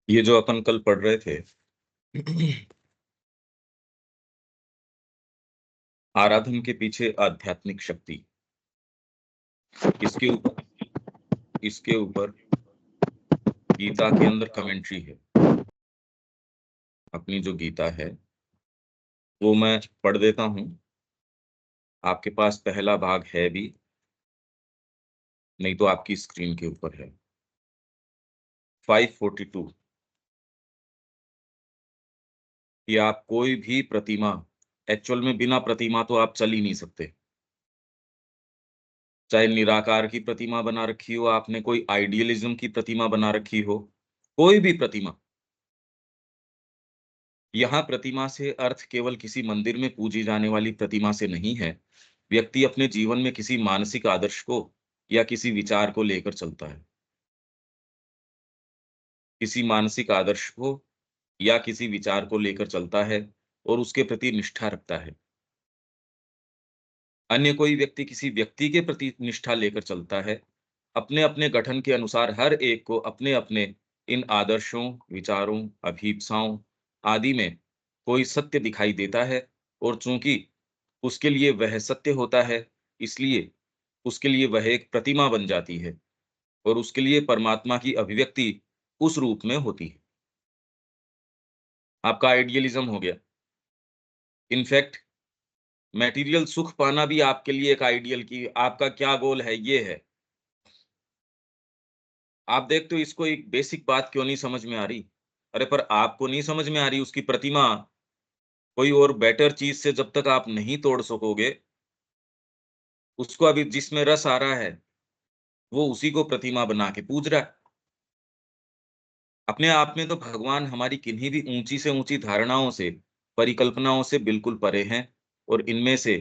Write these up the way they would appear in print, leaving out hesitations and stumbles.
ये जो अपन कल पढ़ रहे थे आराधन के पीछे आध्यात्मिक शक्ति, इसके ऊपर गीता के अंदर कमेंट्री है। अपनी जो गीता है वो मैं पढ़ देता हूं। आपके पास पहला भाग है भी, नहीं तो आपकी स्क्रीन के ऊपर है। 542 कि आप कोई भी प्रतिमा, एक्चुअल में बिना प्रतिमा तो आप चल ही नहीं सकते। चाहे निराकार की प्रतिमा बना रखी हो आपने, कोई आइडियलिज्म की प्रतिमा बना रखी हो, कोई भी प्रतिमा। यहाँ प्रतिमा से अर्थ केवल किसी मंदिर में पूजी जाने वाली प्रतिमा से नहीं है। व्यक्ति अपने जीवन में किसी मानसिक आदर्श को या किसी विचार को लेकर चलता है। किसी मानसिक आदर्श को या किसी विचार को लेकर चलता है और उसके प्रति निष्ठा रखता है। अन्य कोई व्यक्ति किसी व्यक्ति के प्रति निष्ठा लेकर चलता है। अपने अपने गठन के अनुसार हर एक को अपने अपने इन आदर्शों, विचारों, अभीप्साओं आदि में कोई सत्य दिखाई देता है, और चूंकि उसके लिए वह सत्य होता है, इसलिए उसके लिए वह एक प्रतिमा बन जाती है और उसके लिए परमात्मा की अभिव्यक्ति उस रूप में होती है। आपका आइडियलिज्म हो गया। इनफैक्ट मटेरियल सुख पाना भी आपके लिए एक आइडियल की आपका क्या गोल है ये है। आप देखते हो इसको, एक बेसिक बात क्यों नहीं समझ में आ रही? अरे पर आपको नहीं समझ में आ रही, उसकी प्रतिमा कोई और बेटर चीज से जब तक आप नहीं तोड़ सकोगे, उसको अभी जिसमें रस आ रहा है वो उसी को प्रतिमा बना के पूज रहा है। अपने आप में तो भगवान हमारी किन्हीं भी ऊंची से ऊंची धारणाओं से, परिकल्पनाओं से बिल्कुल परे हैं, और इनमें से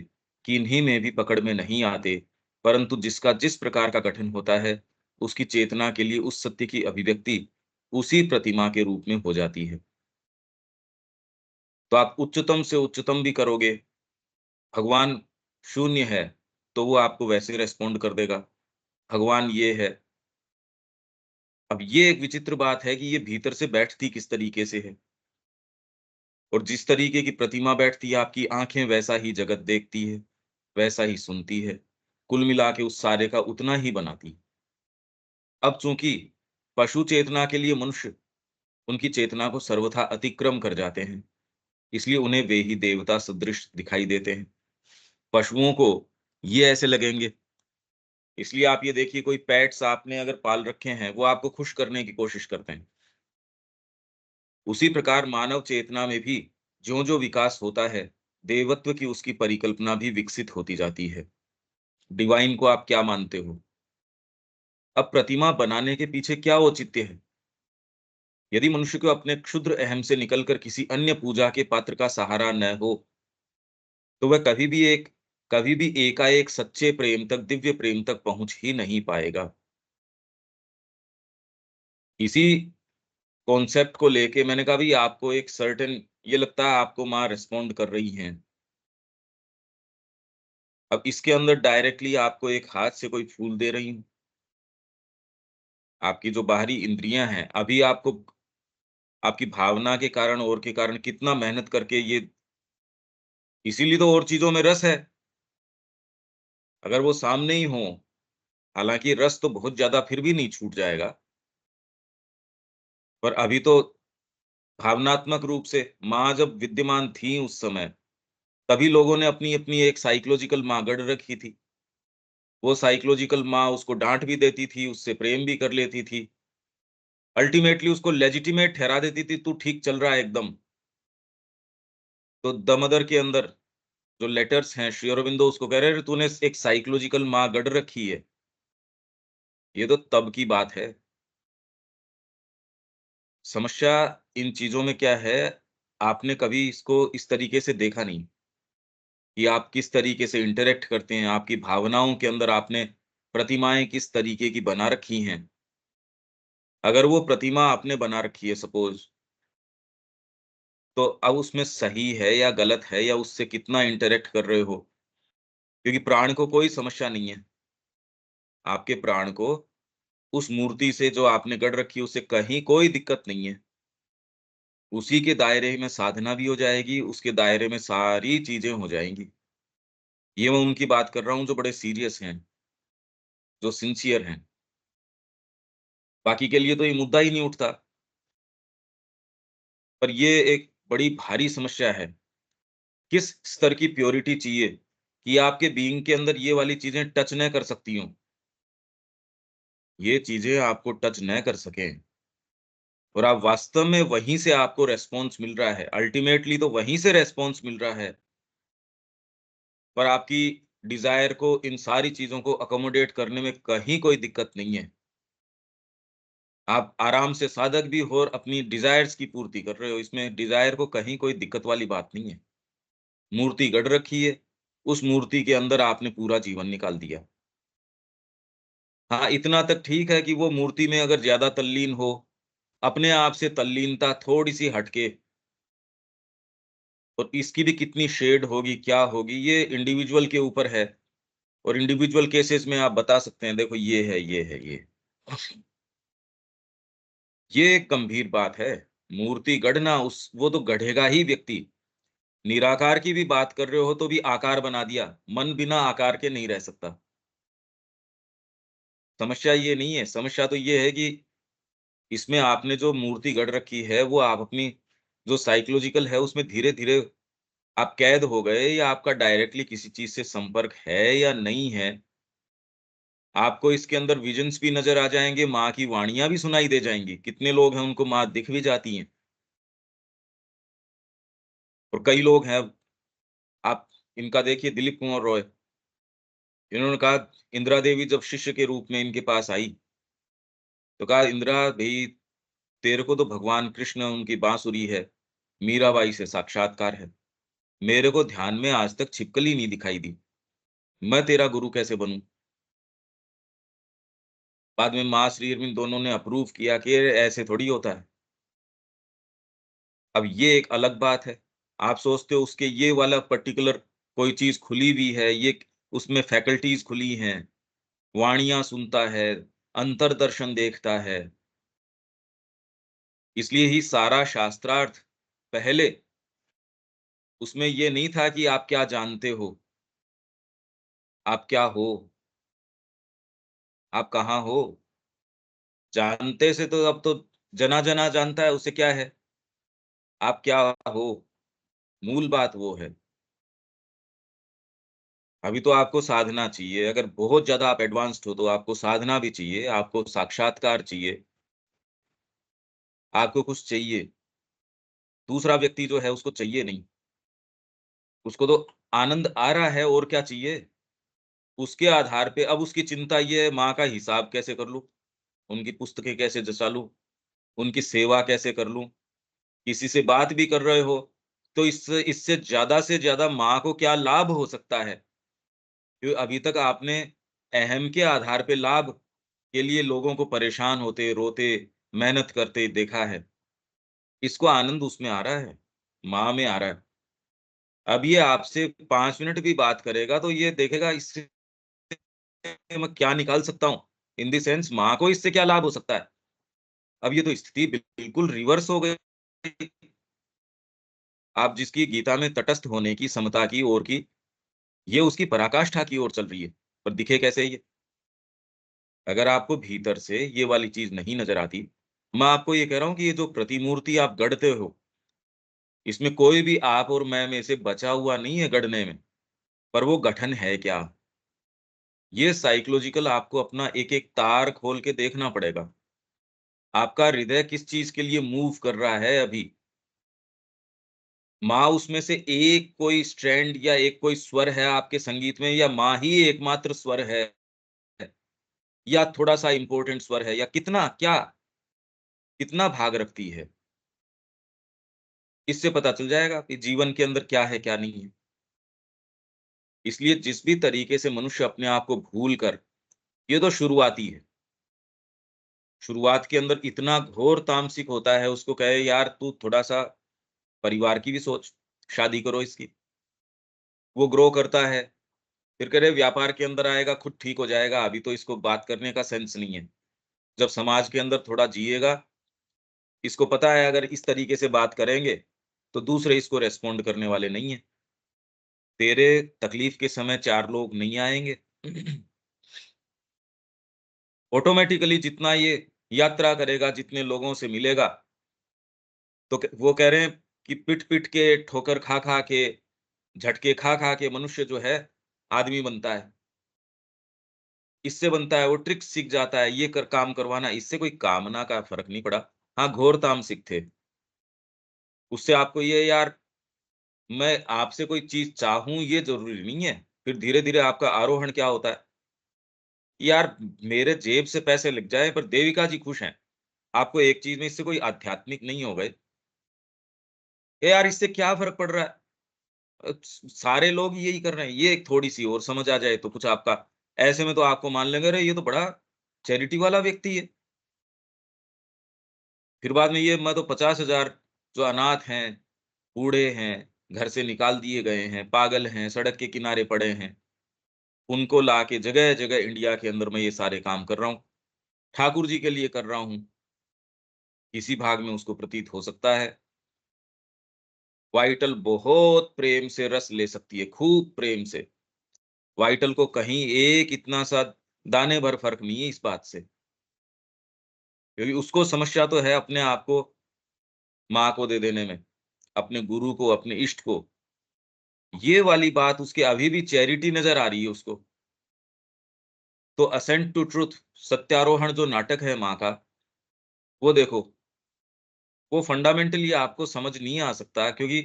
किन्हीं में भी पकड़ में नहीं आते। परंतु जिसका जिस प्रकार का गठन होता है, उसकी चेतना के लिए उस सत्य की अभिव्यक्ति उसी प्रतिमा के रूप में हो जाती है। तो आप उच्चतम से उच्चतम भी करोगे, भगवान शून्य है तो वो आपको वैसे रेस्पॉन्ड कर देगा। भगवान ये है। अब ये एक विचित्र बात है कि ये भीतर से बैठती किस तरीके से है, और जिस तरीके की प्रतिमा बैठती है आपकी आंखें वैसा ही जगत देखती है, वैसा ही सुनती है, कुल मिला के उस सारे का उतना ही बनाती है। अब चूंकि पशु चेतना के लिए मनुष्य उनकी चेतना को सर्वथा अतिक्रम कर जाते हैं, इसलिए उन्हें वे ही देवता सदृश दिखाई देते हैं। पशुओं को ये ऐसे लगेंगे। इसलिए आप ये देखिए, कोई पेट्स आपने अगर पाल रखे हैं, वो आपको खुश करने की कोशिश करते हैं। उसी प्रकार मानव चेतना में भी ज्यों-ज्यों विकास होता है, देवत्व की उसकी परिकल्पना भी विकसित होती जाती है। डिवाइन को आप क्या मानते हो? अब प्रतिमा बनाने के पीछे क्या औचित्य है? यदि मनुष्य को अपने क्षुद्र अहम से निकलकर किसी अन्य पूजा के पात्र का सहारा न हो, तो वह कभी भी एकाएक सच्चे प्रेम तक, दिव्य प्रेम तक पहुँच ही नहीं पाएगा। इसी कॉन्सेप्ट को लेके मैंने कहा, भई आपको एक सर्टेन ये लगता है आपको माँ रिस्पॉन्ड कर रही हैं। अब इसके अंदर डायरेक्टली आपको एक हाथ से कोई फूल दे रही हूँ। आपकी जो बाहरी इंद्रियाँ हैं, अभी आपको आपकी भावना के कारण और के कारण कितना मेहनत करके ये, इसीलिए तो और चीज़ों में रस है। अगर वो सामने ही हों, हालाँकि रस तो बहुत ज़्यादा फिर भी नहीं छूट जाएगा, पर अभी तो भावनात्मक रूप से माँ जब विद्यमान थीं उस समय, तभी लोगों ने अपनी-अपनी एक साइकोलॉजिकल माँ गढ़ रखी थी। वो साइकोलॉजिकल माँ उसको डाँट भी देती थी, उससे प्रेम भी कर लेती थी। अल्टीमेटली उसको लेजिटिमेट ठहरा देती थी, तू ठीक चल रहा है एकदम। तो द मदर के अंदर जो लेटर्स हैं, श्री अरबिंदो उसको कह रहे हैं, तूने एक साइकोलॉजिकल माँ गढ़ रखी है। ये तो तब की बात है। समस्या इन चीज़ों में क्या है, आपने कभी इसको इस तरीके से देखा नहीं कि आप किस तरीके से इंटरैक्ट करते हैं, आपकी भावनाओं के अंदर आपने प्रतिमाएँ किस तरीके की बना रखी हैं। अगर वो प्रतिमा आपने बना रखी है सपोज़, तो अब उसमें सही है या गलत है या उससे कितना इंटरैक्ट कर रहे हो? क्योंकि प्राण को कोई समस्या नहीं है। आपके प्राण को उस मूर्ति से जो आपने गढ़ रखी है, उससे कहीं कोई दिक्कत नहीं है। उसी के दायरे में साधना भी हो जाएगी, उसके दायरे में सारी चीज़ें हो जाएँगी। ये मैं उनकी बात कर रहा हूँ जो बड़े सीरियस हैं, जो सिंसियर हैं। बाकी के लिए तो ये मुद्दा ही नहीं उठता। पर ये एक बड़ी भारी समस्या है। किस स्तर की प्योरिटी चाहिए कि आपके बीइंग के अंदर ये वाली चीज़ें टच न कर सकती हों। ये चीज़ें आपको टच न कर सकें और आप वास्तव में वहीं से आपको रिस्पॉन्स मिल रहा है। अल्टीमेटली तो वहीं से रिस्पॉन्स मिल रहा है, पर आपकी डिज़ायर को इन सारी चीज़ों को अकोमोडेट करने में कहीं कोई दिक्कत नहीं है। आप आराम से साधक भी हो और अपनी डिज़ायर्स की पूर्ति कर रहे हो, इसमें डिज़ायर को कहीं कोई दिक्कत वाली बात नहीं है। मूर्ति गढ़ रखी है, उस मूर्ति के अंदर आपने पूरा जीवन निकाल दिया। हाँ, इतना तक ठीक है कि वो मूर्ति में अगर ज़्यादा तल्लीन हो, अपने आप से तल्लीनता थोड़ी-सी हटके और इसकी भी कितनी शेड होगी, क्या होगी, ये इंडिविजुअल के ऊपर है और इंडिविजुअल केसेस में आप बता सकते हैं, देखो ये है, ये है, ये। ये एक गंभीर बात है। मूर्ति गढ़ना उस वो तो गढ़ेगा ही व्यक्ति। निराकार की भी बात कर रहे हो तो भी आकार बना दिया, मन बिना आकार के नहीं रह सकता। समस्या ये नहीं है, समस्या तो ये है कि इसमें आपने जो मूर्ति गढ़ रखी है, वो आप अपनी जो साइकोलॉजिकल है, उसमें धीरे-धीरे आप कैद हो गए या आपका डायरेक्टली किसी चीज़ से संपर्क है या नहीं है। आपको इसके अंदर विज़न्स भी नज़र आ जाएँगे, माँ की वाणियाँ भी सुनाई दे जाएँगी। कितने लोग हैं उनको माँ दिख भी जाती हैं और कई लोग हैं आप इनका देखिए दिलीप कुमार रॉय, इन्होंने कहा इंदिरा देवी जब शिष्य के रूप में इनके पास आई, तो कहा इंदिरा भई तेरे को तो भगवान कृष्ण उनकी बाँसुरी है, मीराबाई से साक्षात्कार है। मेरे को ध्यान में आज तक छिपकली नहीं दिखाई दी। मैं तेरा गुरु कैसे बनूँ? बाद में माँ श्री अरविंद दोनों ने अप्रूव किया कि ऐसे थोड़ी होता है। अब ये एक अलग बात है। आप सोचते हो उसके ये वाला पर्टिकुलर कोई चीज़ खुली भी है, ये उसमें फैकल्टीज़ खुली हैं, वाणियाँ सुनता है, अंतर्दर्शन देखता है। इसलिए ही सारा शास्त्रार्थ पहले उसमें ये नहीं था कि आप क्या जानते हो, आप क्या हो, आप कहाँ हो? जानते से तो अब तो जना-जना जानता है, उससे क्या है? आप क्या हो? मूल बात वो है। अभी तो आपको साधना चाहिए, अगर बहुत ज़्यादा आप एडवांस्ड हो तो आपको साधना भी चाहिए, आपको साक्षात्कार चाहिए, आपको कुछ चाहिए। दूसरा व्यक्ति जो है उसको चाहिए नहीं, उसको तो आनंद आ रहा है और क्या चाहिए? उसके आधार पे अब उसकी चिंता ये है माँ का हिसाब कैसे कर लूँ? उनकी पुस्तकें कैसे जचा लूँ? उनकी सेवा कैसे कर लूँ? किसी से बात भी कर रहे हो, तो इससे इससे ज़्यादा से ज़्यादा माँ को क्या लाभ हो सकता है? जो अभी तक आपने अहम के आधार पे लाभ के लिए लोगों को परेशान होते, रोते, मेहनत करते देखा है। इसको आनंद उसमें आ रहा है, माँ में आ रहा है। अब ये आपसे 5 मिनट भी बात करेगा तो ये देखेगा इससे मैं क्या निकाल सकता हूँ? इन द सेंस माँ को इससे क्या लाभ हो सकता है? अब ये तो स्थिति बिल्कुल रिवर्स हो गई। आप जिसकी गीता में तटस्थ होने की, समता की ओर की, ये उसकी पराकाष्ठा की ओर चल रही है। पर दिखे कैसे ये? अगर आपको भीतर से ये वाली चीज़ नहीं नज़र आती, मैं आपको ये कह रहा हूँ कि ये जो प्रतिमूर्ति आप गढ़ते हो, इसमें कोई भी आप और मैं में से बचा हुआ नहीं है गढ़ने में, पर वो गठन है क्या? ये साइकोलॉजिकल आपको अपना एक-एक तार खोल के देखना पड़ेगा। आपका हृदय किस चीज़ के लिए मूव कर रहा है अभी? माँ उसमें से एक कोई स्ट्रैंड या एक कोई स्वर है आपके संगीत में या माँ ही एकमात्र स्वर है या थोड़ा-सा इम्पोर्टेंट स्वर है या कितना क्या कितना भाग रखती है? इससे पता चल जाएगा कि जीवन के अंदर क्या है, क्या नहीं है। इसलिए जिस भी तरीके से मनुष्य अपने आप को भूल कर ये तो शुरुआती है। शुरुआत के अंदर इतना घोर तामसिक होता है, उसको कहे यार तू थोड़ा-सा परिवार की भी सोच, शादी करो इसकी। वो ग्रो करता है, फिर कह रहे व्यापार के अंदर आएगा, खुद ठीक हो जाएगा, अभी तो इसको बात करने का सेंस नहीं है। जब समाज के अंदर थोड़ा जिएगा, इसको पता है अगर इस तरीके से बात करेंगे तो दूसरे इसको रेस्पॉन्ड करने वाले नहीं है। तेरे तकलीफ के समय 4 लोग नहीं आएँगे। ऑटोमैटिकली जितना ये यात्रा करेगा, जितने लोगों से मिलेगा, तो वो कह रहे हैं कि पिट-पिट के, ठोकर खा-खा के, झटके खा-खा के मनुष्य जो है आदमी बनता है। इससे बनता है, वो ट्रिक्स सीख जाता है, ये काम करवाना, इससे कोई कामना का फ़र्क नहीं पड़ा। हाँ, घोर तामसिक थे। उससे आपको ये यार मैं आपसे कोई चीज़ चाहूँ ये ज़रूरी नहीं है। फिर धीरे-धीरे आपका आरोहण क्या होता है, यार मेरे जेब से पैसे लग जाएँ पर देविका जी खुश हैं। आपको एक चीज़ में इससे कोई आध्यात्मिक नहीं हो गए। ए यार इससे क्या फ़र्क पड़ रहा है? सारे लोग यही कर रहे हैं, ये एक थोड़ी-सी और समझ आ जाए तो कुछ आपका ऐसे में तो आपको मान लेंगे, अरे ये तो बड़ा चैरिटी वाला व्यक्ति है। फिर बाद में ये मैं तो 50,000 जो अनाथ हैं, बूढ़े हैं, घर से निकाल दिए गए हैं, पागल हैं, सड़क के किनारे पड़े हैं, उनको लाके जगह-जगह इंडिया के अंदर मैं ये सारे काम कर रहा हूँ। ठाकुर जी के लिए कर रहा हूँ, इसी भाग में उसको प्रतीत हो सकता है। वाइटल बहुत प्रेम से रस ले सकती है, खूब प्रेम से। वाइटल को कहीं एक इतना सा दाने भर फ़र्क नहीं है इस बात से, क्योंकि उसको समस्या तो है अपने आप को माँ को दे देने में, अपने गुरु को, अपने इष्ट को। ये वाली बात उसके अभी भी चैरिटी नज़र आ रही है उसको। तो असेंट टू ट्रुथ सत्यारोहण जो नाटक है माँ का, वो देखो, वो फंडामेंटली आपको समझ नहीं आ सकता क्योंकि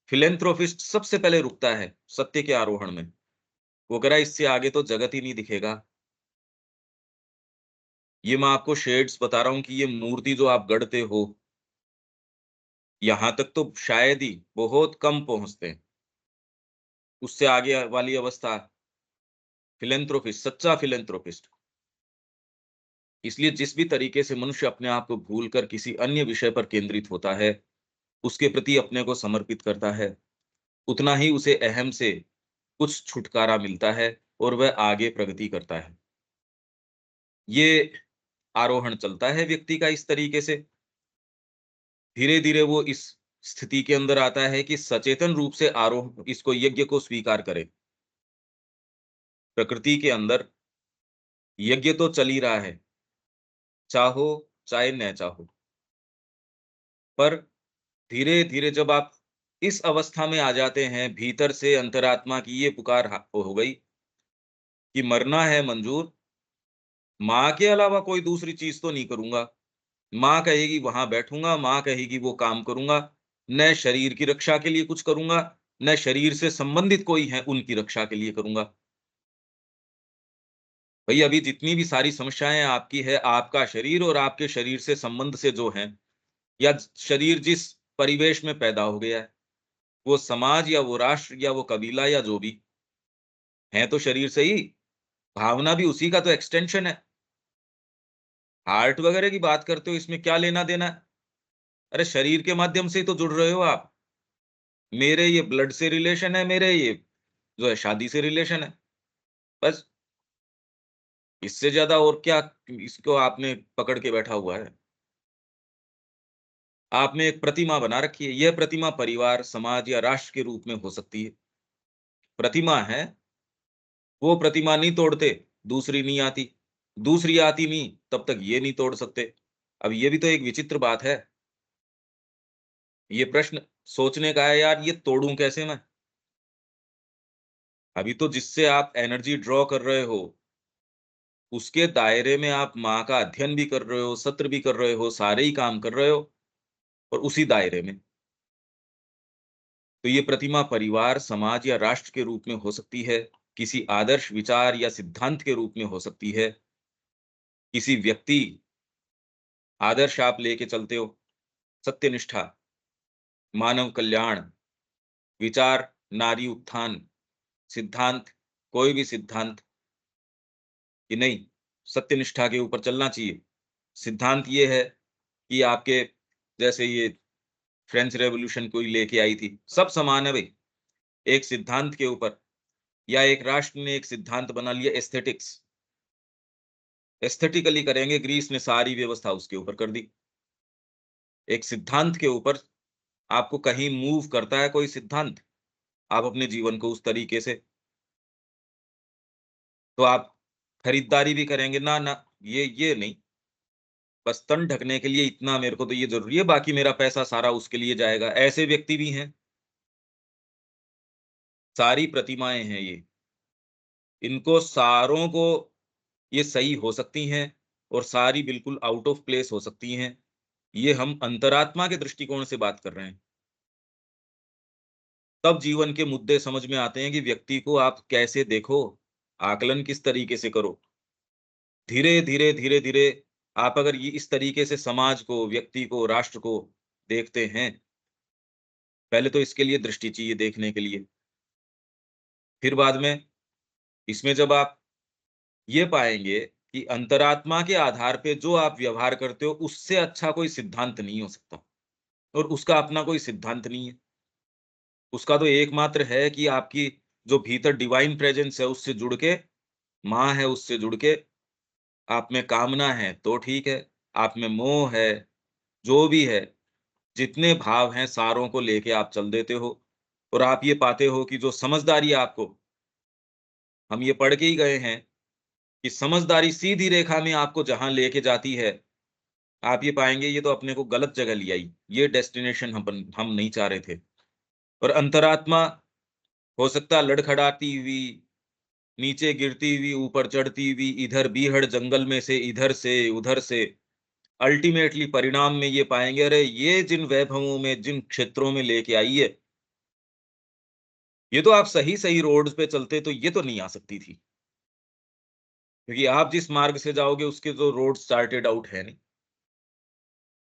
फिलैंथ्रोपिस्ट सबसे पहले रुकता है सत्य के आरोहण में। वो कह रहा है इससे आगे तो जगत ही नहीं दिखेगा। ये मैं आपको शेड्स बता रहा हूँ कि ये मूर्ति जो आप गढ़ते हो, यहाँ तक तो शायद ही बहुत कम पहुँचते हैं। उससे आगे वाली अवस्था फिलैंथ्रोपिस्ट, सच्चा फिलैंथ्रोपिस्ट। इसलिए जिस भी तरीके से मनुष्य अपने आप को भूलकर किसी अन्य विषय पर केंद्रित होता है, उसके प्रति अपने को समर्पित करता है, उतना ही उसे अहम से कुछ छुटकारा मिलता है और वह आगे प्रगति करता है। ये आरोहण चलता है व्यक्ति का इस तरीके से, धीरे-धीरे वो इस स्थिति के अंदर आता है कि सचेतन रूप से इसको यज्ञ को स्वीकार करे। प्रकृति के अंदर यज्ञ तो चल ही रहा है, चाहो चाहे न चाहो। पर धीरे-धीरे जब आप इस अवस्था में आ जाते हैं, भीतर से अंतरात्मा की ये पुकार हो गई कि मरना है मंजूर, माँ के अलावा कोई दूसरी चीज़ तो नहीं करूँगा। माँ कहेगी वहाँ बैठूँगा, माँ कहेगी वो काम करूँगा, न शरीर की रक्षा के लिए कुछ करूँगा, न शरीर से संबंधित कोई है उनकी रक्षा के लिए करूँगा। भई अभी जितनी भी सारी समस्याएँ आपकी है, आपका शरीर और आपके शरीर से संबंध से जो हैं, या शरीर जिस परिवेश में पैदा हो गया है, वो समाज या वो राष्ट्र या वो कबीला या जो भी, है तो शरीर से ही, भावना भी उसी का तो एक्सटेंशन है। हार्ट वगैरह की बात करते हो, इसमें क्या लेना-देना है? अरे शरीर के माध्यम से ही तो जुड़ रहे हो आप। मेरे ये ब्लड से रिलेशन है, मेरे ये जो है शादी से रिलेशन है। बस इससे ज़्यादा और क्या इसको आपने पकड़ के बैठा हुआ है। आपने एक प्रतिमा बना रखी है, यह प्रतिमा परिवार, समाज या राष्ट्र के रूप में हो सकती है। प्रतिमा है, वो प्रतिमा नहीं तोड़ते, दूसरी नहीं आती। दूसरी आती नहीं, तब तक ये नहीं तोड़ सकते। अब ये भी तो एक विचित्र बात है। ये प्रश्न सोचने का है यार ये तोड़ूँ कैसे मैं? अभी तो जिससे आप एनर्जी ड्रॉ कर रहे हो, उसके दायरे में आप माँ का अध्ययन भी कर रहे हो, सत्र भी कर रहे हो, सारे ही काम कर रहे हो और उसी दायरे में। तो ये प्रतिमा परिवार, समाज या राष्ट्र के रूप में हो सकती है, किसी आदर्श विचार या सिद्धांत के रूप में हो सकती है, किसी व्यक्ति आदर्श आप लेके चलते हो, सत्यनिष्ठा, मानव कल्याण, विचार, नारी उत्थान, सिद्धांत, कोई भी सिद्धांत कि नहीं, सत्यनिष्ठा के ऊपर चलना चाहिए। सिद्धांत ये है कि आपके जैसे ये फ्रेंच रेवोल्यूशन कोई लेके आई थी, सब समान है भई, एक सिद्धांत के ऊपर या एक राष्ट्र ने एक सिद्धांत बना लिया एस्थेटिक्स, एस्थेटिकली करेंगे, ग्रीस ने सारी व्यवस्था उसके ऊपर कर दी। एक सिद्धांत के ऊपर आपको कहीं मूव करता है कोई सिद्धांत, आप अपने जीवन को उस तरीके से तो आप खरीदारी भी करेंगे, ना, ना, ये नहीं, बस तन ढकने के लिए इतना मेरे को तो ये ज़रूरी है, बाकी मेरा पैसा सारा उसके लिए जाएगा। ऐसे व्यक्ति भी हैं, सारी प्रतिमाएँ हैं ये। इनको सारों को ये सही हो सकती हैं और सारी बिल्कुल आउट ऑफ प्लेस हो सकती हैं। ये हम अंतरात्मा के दृष्टिकोण से बात कर रहे हैं। तब जीवन के मुद्दे समझ में आते हैं कि व्यक्ति को आप कैसे देखो, आकलन किस तरीके से करो। धीरे-धीरे, धीरे-धीरे आप अगर ये इस तरीके से समाज को, व्यक्ति को, राष्ट्र को देखते हैं, पहले तो इसके लिए दृष्टि चाहिए देखने के लिए। फिर बाद में इसमें जब आप ये पाएँगे कि अंतरात्मा के आधार पे जो आप व्यवहार करते हो, उससे अच्छा कोई सिद्धांत नहीं हो सकता और उसका अपना कोई सिद्धांत नहीं है। उसका तो एकमात्र है कि आपकी जो भीतर डिवाइन प्रेजेंस है, उससे जुड़ के, माँ है, उससे जुड़ के, आप में कामना है, तो ठीक है, आप में मोह है, जो भी है, जितने भाव हैं, सारों को लेके आप चल देते हो और आप ये पाते हो कि जो समझदारी आपको हम ये पढ़ के ही गए हैं कि समझदारी सीधी रेखा में आपको जहाँ लेके जाती है, आप ये पाएँगे ये तो अपने को गलत जगह ले आई। ये डेस्टिनेशन हम नहीं चाह रहे थे और अंतरात्मा हो सकता है लड़खड़ाती हुई, नीचे गिरती हुई, ऊपर चढ़ती हुई, इधर बीहड़ जंगल में से, इधर से, उधर से, अल्टीमेटली परिणाम में ये पाएँगे, अरे! ये जिन वैभवों में, जिन क्षेत्रों में लेके आई है, ये तो आप सही-सही रोड्स पे चलते तो ये तो नहीं आ सकती थी। क्योंकि आप जिस मार्ग से जाओगे उसके तो रोड्स चार्टेड आउट है नहीं।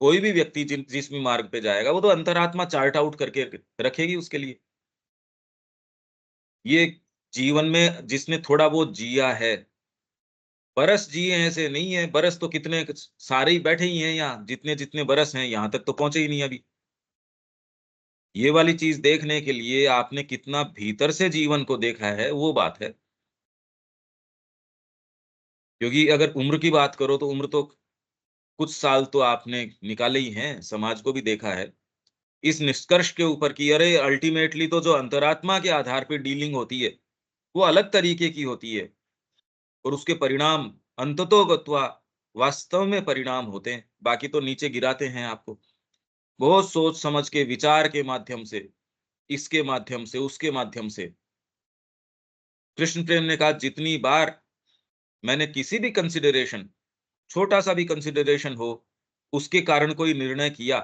कोई भी व्यक्ति जिस भी मार्ग पे जाएगा वो तो अंतरात्मा चार्ट आउट करके रखेगी उसके लिए। ये जीवन में जिसने थोड़ा बहुत जिया है, बरस जिए हैं ऐसे नहीं है, बरस तो कितने सारे ही बैठे ही हैं यहाँ, जितने-जितने बरस हैं यहाँ तक तो पहुँचे ही नहीं अभी। ये वाली चीज़ देखने के लिए आपने कितना भीतर से जीवन को देखा है, वो बात है। क्योंकि अगर उम्र की बात करो तो उम्र तो कुछ साल तो आपने निकाले ही हैं, समाज को भी देखा है। इस निष्कर्ष के ऊपर कि अरे अल्टीमेटली तो जो अंतरात्मा के आधार पे डीलिंग होती है, वो अलग तरीके की होती है और उसके परिणाम अंततो गत्वा वास्तव में परिणाम होते हैं, बाकी तो नीचे गिराते हैं आपको। बहुत सोच समझ के विचार के माध्यम से, इसके माध्यम से, उसके माध्यम से। कृष्ण प्रेम ने कहा जितनी बार मैंने किसी भी कंसिडरेशन, छोटा-सा भी कंसिडरेशन हो, उसके कारण कोई निर्णय किया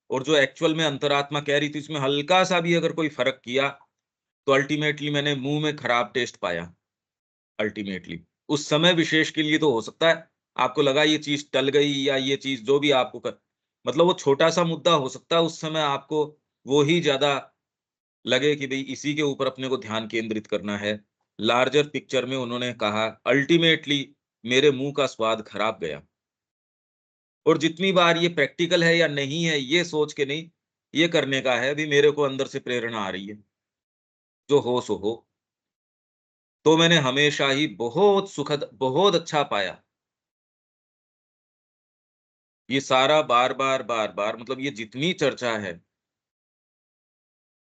और जो एक्चुअल में अंतरात्मा कह रही थी उसमें हल्का-सा भी अगर कोई फ़र्क किया, तो अल्टीमेटली मैंने मुँह में खराब टेस्ट पाया, अल्टीमेटली। उस समय विशेष के लिए तो हो सकता है, आपको लगा ये चीज़ टल गई या ये चीज़ जो भी आपको मतलब वो छोटा-सा मुद्दा हो सकता है, उस समय आपको वो ही ज़्यादा लगे कि भई इसी के ऊपर अपने को ध्यान केंद्रित करना है। लार्जर पिक्चर में उन्होंने कहा अल्टीमेटली मेरे मुँह का स्वाद खराब गया और जितनी बार ये प्रैक्टिकल है या नहीं है, ये सोच के नहीं, ये करने का है, अभी मेरे को अंदर से प्रेरणा आ रही है, जो हो सो हो। तो मैंने हमेशा ही बहुत सुखद, बहुत अच्छा पाया। ये सारा बार-बार, बार-बार मतलब ये जितनी चर्चा है,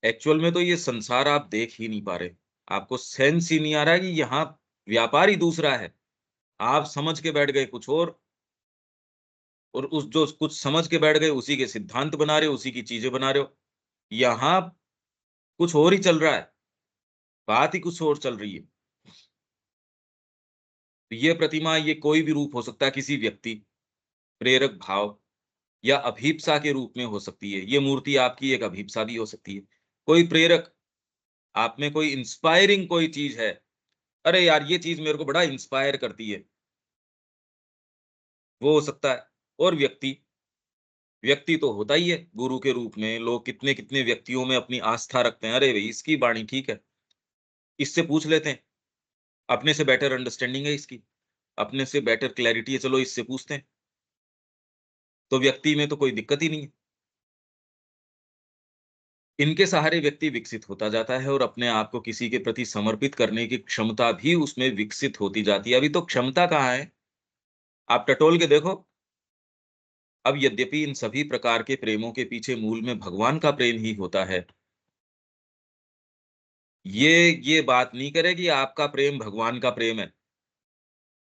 एक्चुअल में तो ये संसार आप देख ही नहीं पा रहे। आपको सेंस ही नहीं आ रहा है कि यहाँ व्यापार ही दूसरा है। आप समझ के बैठ गए कुछ और उस जो कुछ समझ के बैठ गए उसी के सिद्धांत बना रहे हो, उसी की चीज़ें बना रहे हो। यहाँ कुछ और ही चल रहा है, बात ही कुछ और चल रही है। तो ये प्रतिमा, ये कोई भी रूप हो सकता है, किसी व्यक्ति, प्रेरक भाव या अभीप्सा के रूप में हो सकती है। ये मूर्ति आपकी एक अभीप्सा भी हो सकती है। कोई प्रेरक, आप में कोई इंस्पायरिंग कोई चीज़ है, अरे यार! ये चीज़ मेरे को बड़ा इंस्पायर करती है, वो हो सकता है। और व्यक्ति, व्यक्ति तो होता ही है गुरु के रूप में, लोग कितने-कितने व्यक्तियों में अपनी आस्था रखते हैं। अरे भई! इसकी वाणी ठीक है, इससे पूछ लेते हैं, अपने से बेटर अंडरस्टैंडिंग है इसकी, अपने से बेटर क्लैरिटी है, चलो इससे पूछते हैं। तो व्यक्ति में तो कोई दिक्कत ही नहीं है। इनके सहारे व्यक्ति विकसित होता जाता है और अपने आप को किसी के प्रति समर्पित करने की क्षमता भी उसमें विकसित होती जाती है। अभी तो क्षमता कहाँ है? आप टटोल के देखो, अब यद्यपि इन सभी प्रकार के प्रेमों के पीछे मूल में भगवान का प्रेम ही होता है, ये बात नहीं करे कि आपका प्रेम भगवान का प्रेम है।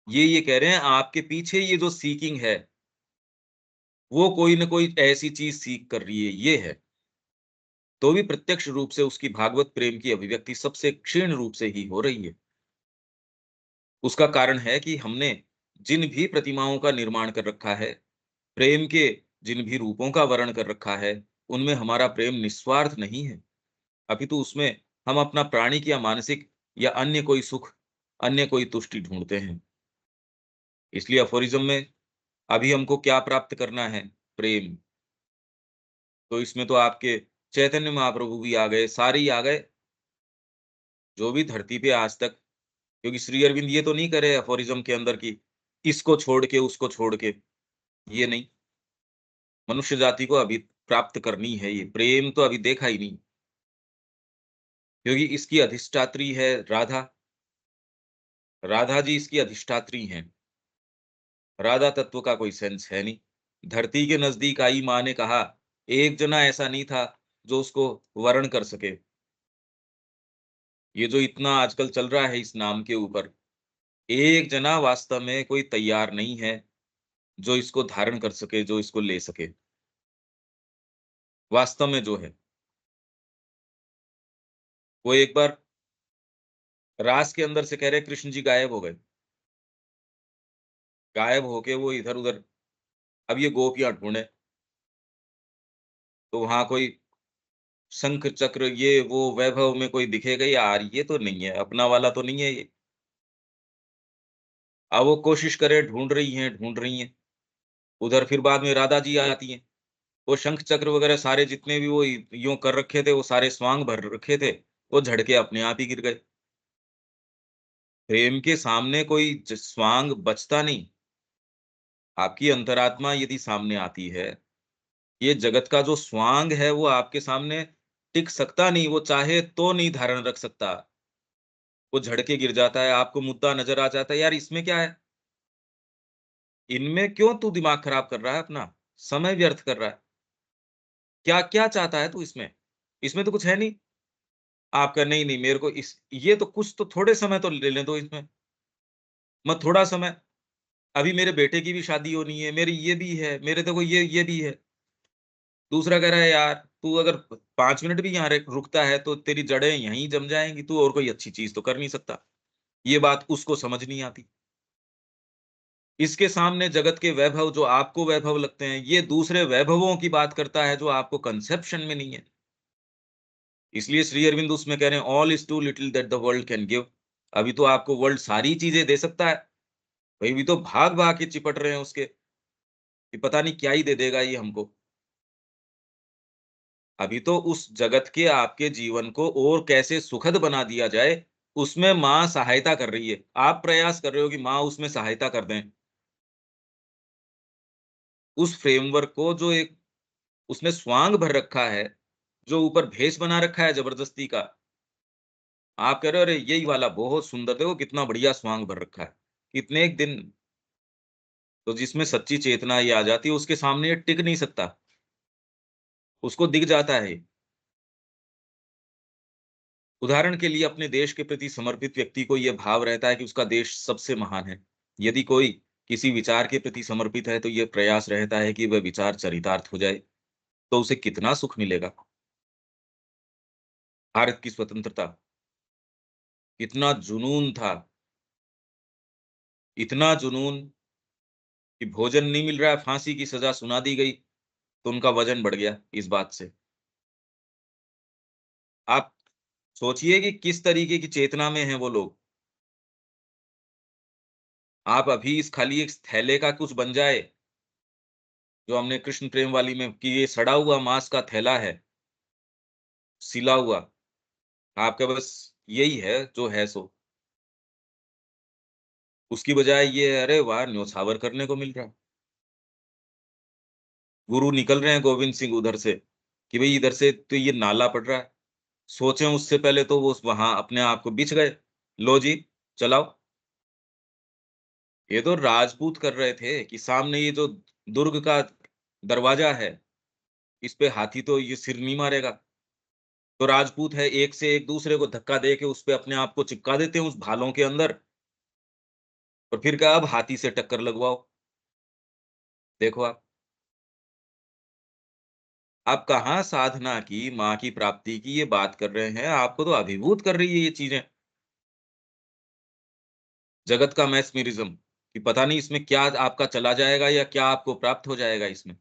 ये कह रहे हैं आपके पीछे ये जो सीकिंग है, वो कोई न कोई ऐसी चीज़ सीक कर रही है, ये है। तो भी प्रत्यक्ष रूप से उसकी भागवत प्रेम की अभिव्यक्ति सबसे क्षीण रूप से ही हो रही है। उसका कारण है कि हमने जिन भी प्रतिमाओं का निर्माण कर रखा है, प्रेम के जिन भी रूपों का वर्ण कर रखा है, उनमें हमारा प्रेम निस्वार्थ नहीं है। अपितु उसमें हम अपना प्राणिक या मानसिक या अन्य कोई सुख, अन्य कोई तुष्टि ढूँढते हैं। इसलिए अफ़ोरिज़्म में अभी हमको क्या प्राप्त करना है? प्रेम। तो इसमें तो आपके चैतन्य महाप्रभु भी आ गए, सारे ही आ गए, जो भी धरती पे आज तक, क्योंकि श्री अरविंद ये तो नहीं करे अफ़ोरिज़्म के अंदर कि इसको छोड़ के, उसको छोड़ के, ये नहीं। मनुष्य जाति को अभी प्राप्त करनी है ये, प्रेम तो अभी देखा ही नहीं, क्योंकि इसकी अधिष्ठात्री है राधा, राधा जी इसकी अधिष्ठात्री हैं। राधा तत्व का कोई सेंस है नहीं। धरती के नज़दीक आई माँ ने कहा, एक जना ऐसा नहीं था जो उसको वर्ण कर सके। ये जो इतना आजकल चल रहा है इस नाम के ऊपर, एक जना वास्तव में कोई तैयार नहीं है, जो इसको धारण कर सके, जो इसको ले सके। वास्तव में जो है, वो एक बार रास के अंदर से कह रहे कृष्ण जी गायब हो गए। गायब होके वो इधर-उधर, अब ये गोपियाँ ढूँढे, तो वहाँ कोई शंख चक्र ये वो वैभव में कोई दिखेगा, यार ये तो नहीं है, अपना वाला तो नहीं है ये। अब वो कोशिश करे, ढूँढ रही हैं। उधर फिर बाद में राधा जी आती हैं। वो शंख चक्र वगैरह सारे जितने भी वो यूँ कर रखे थे, वो सारे स्वांग भर रखे थे, वो झड़ के अपने आप ही गिर गए। प्रेम के सामने कोई स्वांग बचता नहीं। आपकी अंतरात्मा यदि सामने आती है, ये जगत का जो स्वांग है वो आपके सामने टिक सकता नहीं, वो चाहे तो नहीं धारण रख सकता। वो झड़ के गिर जाता है, आपको मुद्दा नजर आ जाता है, यार इसमें क्या है? इनमें क्यों तू दिमाग खराब कर रहा है अपना? समय व्यर्थ कर रहा है। क्या क्या चाहता है तू इसमें? इसमें तो कुछ है नहीं। आपका नहीं, नहीं मेरे को इस ये तो कुछ तो थोड़े समय तो ले लें दो इसमें। मैं थोड़ा समय, अभी मेरे बेटे की भी शादी होनी है, मेरी ये भी है, मेरे देखो ये भी है। दूसरा कह रहा है यार तू अगर 5 मिनट भी यहाँ रुकता है तो तेरी जड़ें यहीं जम जाएँगी, तू और कोई अच्छी चीज़ तो कर नहीं सकता। ये बात उसको समझ नहीं आती। इसके सामने जगत के वैभव जो आपको वैभव लगते हैं, ये दूसरे वैभवों की बात करता है जो आपको कंसेप्शन में नहीं है। इसलिए श्री अरविंद उसमें कह रहे हैं all is too little that the world can give. अभी तो आपको वर्ल्ड सारी चीज़ें दे सकता है। भई अभी तो भाग-भाग के चिपट रहे हैं उसके, कि पता नहीं क्या ही दे देगा ये हमको। अभी तो उस जगत के आपके जीवन को और कैसे सुखद बना दिया जाए, उसमें माँ सहायता कर रही है। आप प्रयास कर रहे हो कि माँ उसमें सहायता कर दें। उस फ्रेमवर्क को जो एक उसने स्वांग भर रखा है, जो ऊपर भेष बना रखा है ज़बरदस्ती का, आप कह रहे हो अरे यही वाला बहुत सुंदर, देखो कितना बढ़िया स्वांग भर रखा है। कितने एक दिन तो जिसमें सच्ची चेतना ये आ जाती है, उसके सामने ये टिक नहीं सकता, उसको दिख जाता है। उदाहरण के लिए अपने देश के प्रति समर्पित व्यक्ति को यह भाव रहता है कि उसका देश सबसे महान है। यदि कोई किसी विचार के प्रति समर्पित है, तो यह प्रयास रहता है कि वह विचार चरितार्थ हो जाए, तो उसे कितना सुख मिलेगा। भारत की स्वतंत्रता, कितना जुनून था, इतना जुनून कि भोजन नहीं मिल रहा है, फांसी की सजा सुना दी गई, तो उनका वजन बढ़ गया इस बात से। आप सोचिए कि किस तरीके की चेतना में हैं वो लोग। आप अभी इस खाली एक थैले का कुछ बन जाए, जो हमने कृष्ण प्रेम वाली में कि ये सड़ा हुआ मांस का थैला है, सिला हुआ, आपका बस यही है जो है सो। उसकी बजाय ये अरे वाह! न्योछावर करने को मिल रहा है। गुरु निकल रहे हैं गोविंद सिंह उधर से, कि भई इधर से तो ये नाला पड़ रहा है। सोचें उससे पहले तो वो वहाँ अपने आप को बिछ गए। लो जी, चलाओ। ये तो राजपूत कर रहे थे कि सामने ये जो दुर्ग का दरवाजा है, इस पे हाथी तो ये सिर नहीं मारेगा। तो राजपूत है, एक से एक दूसरे को धक्का दे के उस पे अपने आप को चिपका देते हैं उस भालों के अंदर, और फिर कहा अब हाथी से टक्कर लगवाओ। देखो आप कहाँ साधना की, माँ की प्राप्ति की ये बात कर रहे हैं, आपको तो अभिभूत कर रही है ये चीज़ें। जगत का मैस्मरिज़्म कि पता नहीं इसमें क्या आपका चला जाएगा या क्या आपको प्राप्त हो जाएगा इसमें।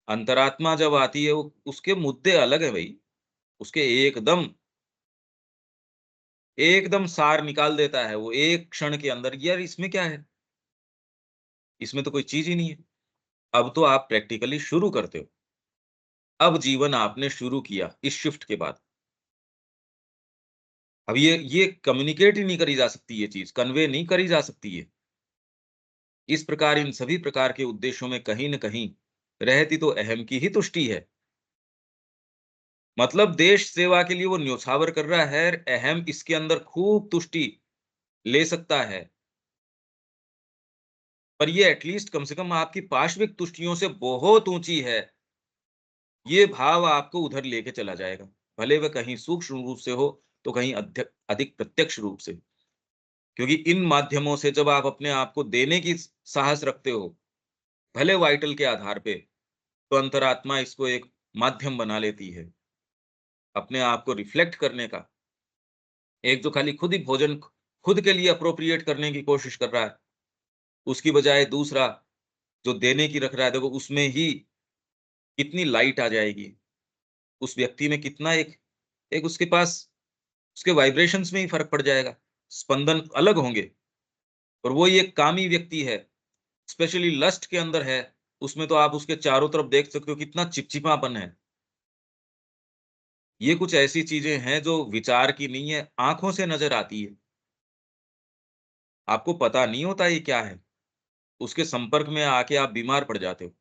अंतरात्मा जब आती है, वो उसके मुद्दे अलग हैं भई। उसके एकदम एकदम सार निकाल देता है वो एक क्षण के अंदर, यार इसमें क्या है? इसमें तो कोई चीज़ ही नहीं है। अब तो आप प्रैक्टिकली शुरू करते हो। अब जीवन आपने शुरू किया इस शिफ्ट के बाद। अब ये कम्युनिकेट ही नहीं करी जा सकती ये चीज़, कन्वे नहीं करी जा सकती ये। इस प्रकार इन सभी प्रकार के उद्देश्यों में कहीं न कहीं रहती तो अहम की ही तुष्टि है। मतलब देश सेवा के लिए वो न्योछावर कर रहा है, अहम इसके अंदर खूब तुष्टि ले सकता है। पर ये एटलीस्ट कम से कम आपकी पाश्विक तुष्टियों से बहुत ऊँची है। ये भाव आपको उधर लेके चला जाएगा। भले वह कहीं सूक्ष्म रूप से हो, तो कहीं अधिक प्रत्यक्ष रूप से। क्योंकि इन माध्यमों से जब आप अपने आप को देने की साहस रखते हो, भले वाइटल के आधार पे, तो अंतरात्मा इसको एक माध्यम बना लेती है, अपने आप को रिफ्लेक्ट करने का। एक जो खाली खुद ही भोजन खुद के लिए एप्रोप्रिएट करने की कोशिश कर रहा है, उसकी बजाय दूसरा जो देने की रख रहा है, देखो उसमें ही कितनी लाइट आ जाएगी। उस व्यक्ति में कितना एक एक उसके पास उसके वाइब्रेशंस में ही फ़र्क पड़ जाएगा। स्पंदन अलग होंगे, और वो ही एक कामी व्यक्ति है, स्पेशली लस्ट के अंदर है, उसमें तो आप उसके चारों तरफ देख सकते हो कितना चिपचिपापन है। ये कुछ ऐसी चीज़ें हैं जो विचार की नहीं है, आँखों से नज़र आती है। आपको पता नहीं होता ये क्या है, उसके संपर्क में आके आप बीमार पड़ जाते हो,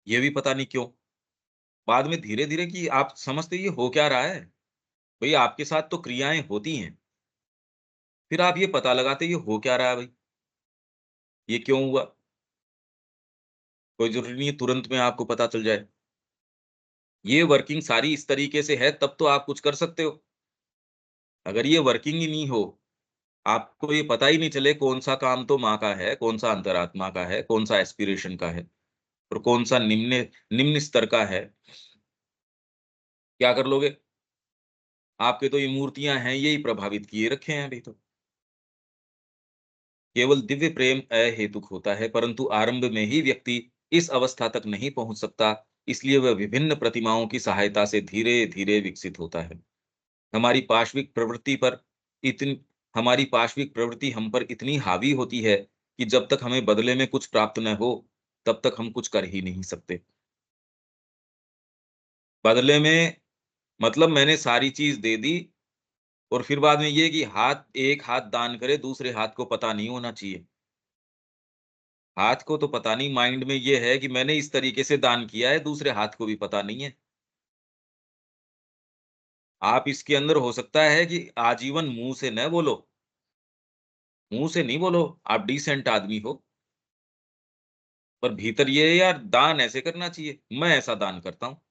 ये भी पता नहीं क्यों? बाद में धीरे-धीरे कि आप समझते ये हो क्या रहा है? भई आपके साथ तो क्रियाएँ होती हैं, फिर आप ये पता लगाते ये हो क्या रहा है भई? ये क्यों हुआ? कोई ज़रूरी नहीं है तुरंत में आपको पता चल जाए। ये वर्किंग सारी इस तरीके से है तब तो आप कुछ कर सकते हो। अगर ये वर्किंग ही नहीं हो, आपको ये पता ही नहीं चले कौन-सा काम तो माँ का है, कौन-सा अंतरात्मा का है, कौन-सा एस्पिरेशन का है और कौन-सा निम्न स्तर का है, क्या कर लोगे? आपके तो ये मूर्तियाँ हैं, यही प्रभावित किए रखे हैं अभी तो। केवल दिव्य प्रेम अहेतुक होता है, परंतु आरंभ में ही व्यक्ति इस अवस्था तक नहीं पहुँच सकता, इसलिए वह विभिन्न प्रतिमाओं की सहायता से धीरे-धीरे विकसित होता है। हमारी पाश्विक प्रवृत्ति पर इतन हमारी पाश्विक प्रवृत्ति हम पर इतनी हावी होती है कि जब तक हमें बदले में कुछ प्राप्त न हो, तब तक हम कुछ कर ही नहीं सकते। बदले में मतलब मैंने सारी चीज़ दे दी और फिर बाद में ये कि एक हाथ दान करे, दूसरे हाथ को पता नहीं होना चाहिए। हाथ को तो पता नहीं, माइंड में ये है कि मैंने इस तरीके से दान किया है, दूसरे हाथ को भी पता नहीं है। आप इसके अंदर हो सकता है कि आजीवन मुँह से न बोलो, मुँह से नहीं बोलो, आप डिसेंट आदमी हो, पर भीतर ये है यार दान ऐसे करना चाहिए, मैं ऐसा दान करता हूँ।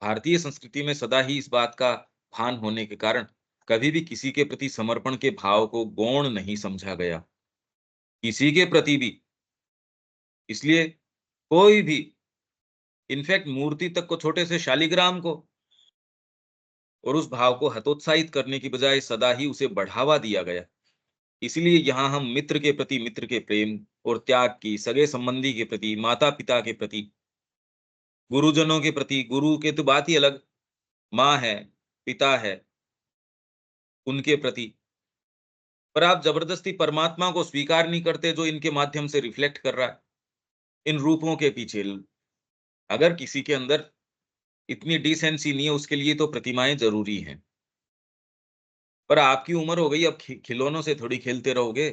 भारतीय संस्कृति में सदा ही इस बात का भान होने के कारण कभी भी किसी के प्रति समर्पण के भाव को गौण नहीं समझा गया। किसी के प्रति भी। इसलिए कोई भी इनफैक्ट मूर्ति तक को छोटे से शालिग्राम को और उस भाव को हतोत्साहित करने की बजाय सदा ही उसे बढ़ावा दिया गया। इसीलिए यहाँ हम मित्र के प्रति मित्र के प्रेम और त्याग की, सगे संबंधी के प्रति, माता-पिता के प्रति, गुरुजनों के प्रति, गुरु के तो बात ही अलग, माँ है, पिता है, उनके प्रति। पर आप ज़बरदस्ती परमात्मा को स्वीकार नहीं करते जो इनके माध्यम से रिफ्लेक्ट कर रहा है, इन रूपों के पीछे। अगर किसी के अंदर इतनी डिसेंसी नहीं है, उसके लिए तो प्रतिमाएँ ज़रूरी हैं। पर आपकी उम्र हो गई, अब खिलौनों से थोड़ी खेलते रहोगे।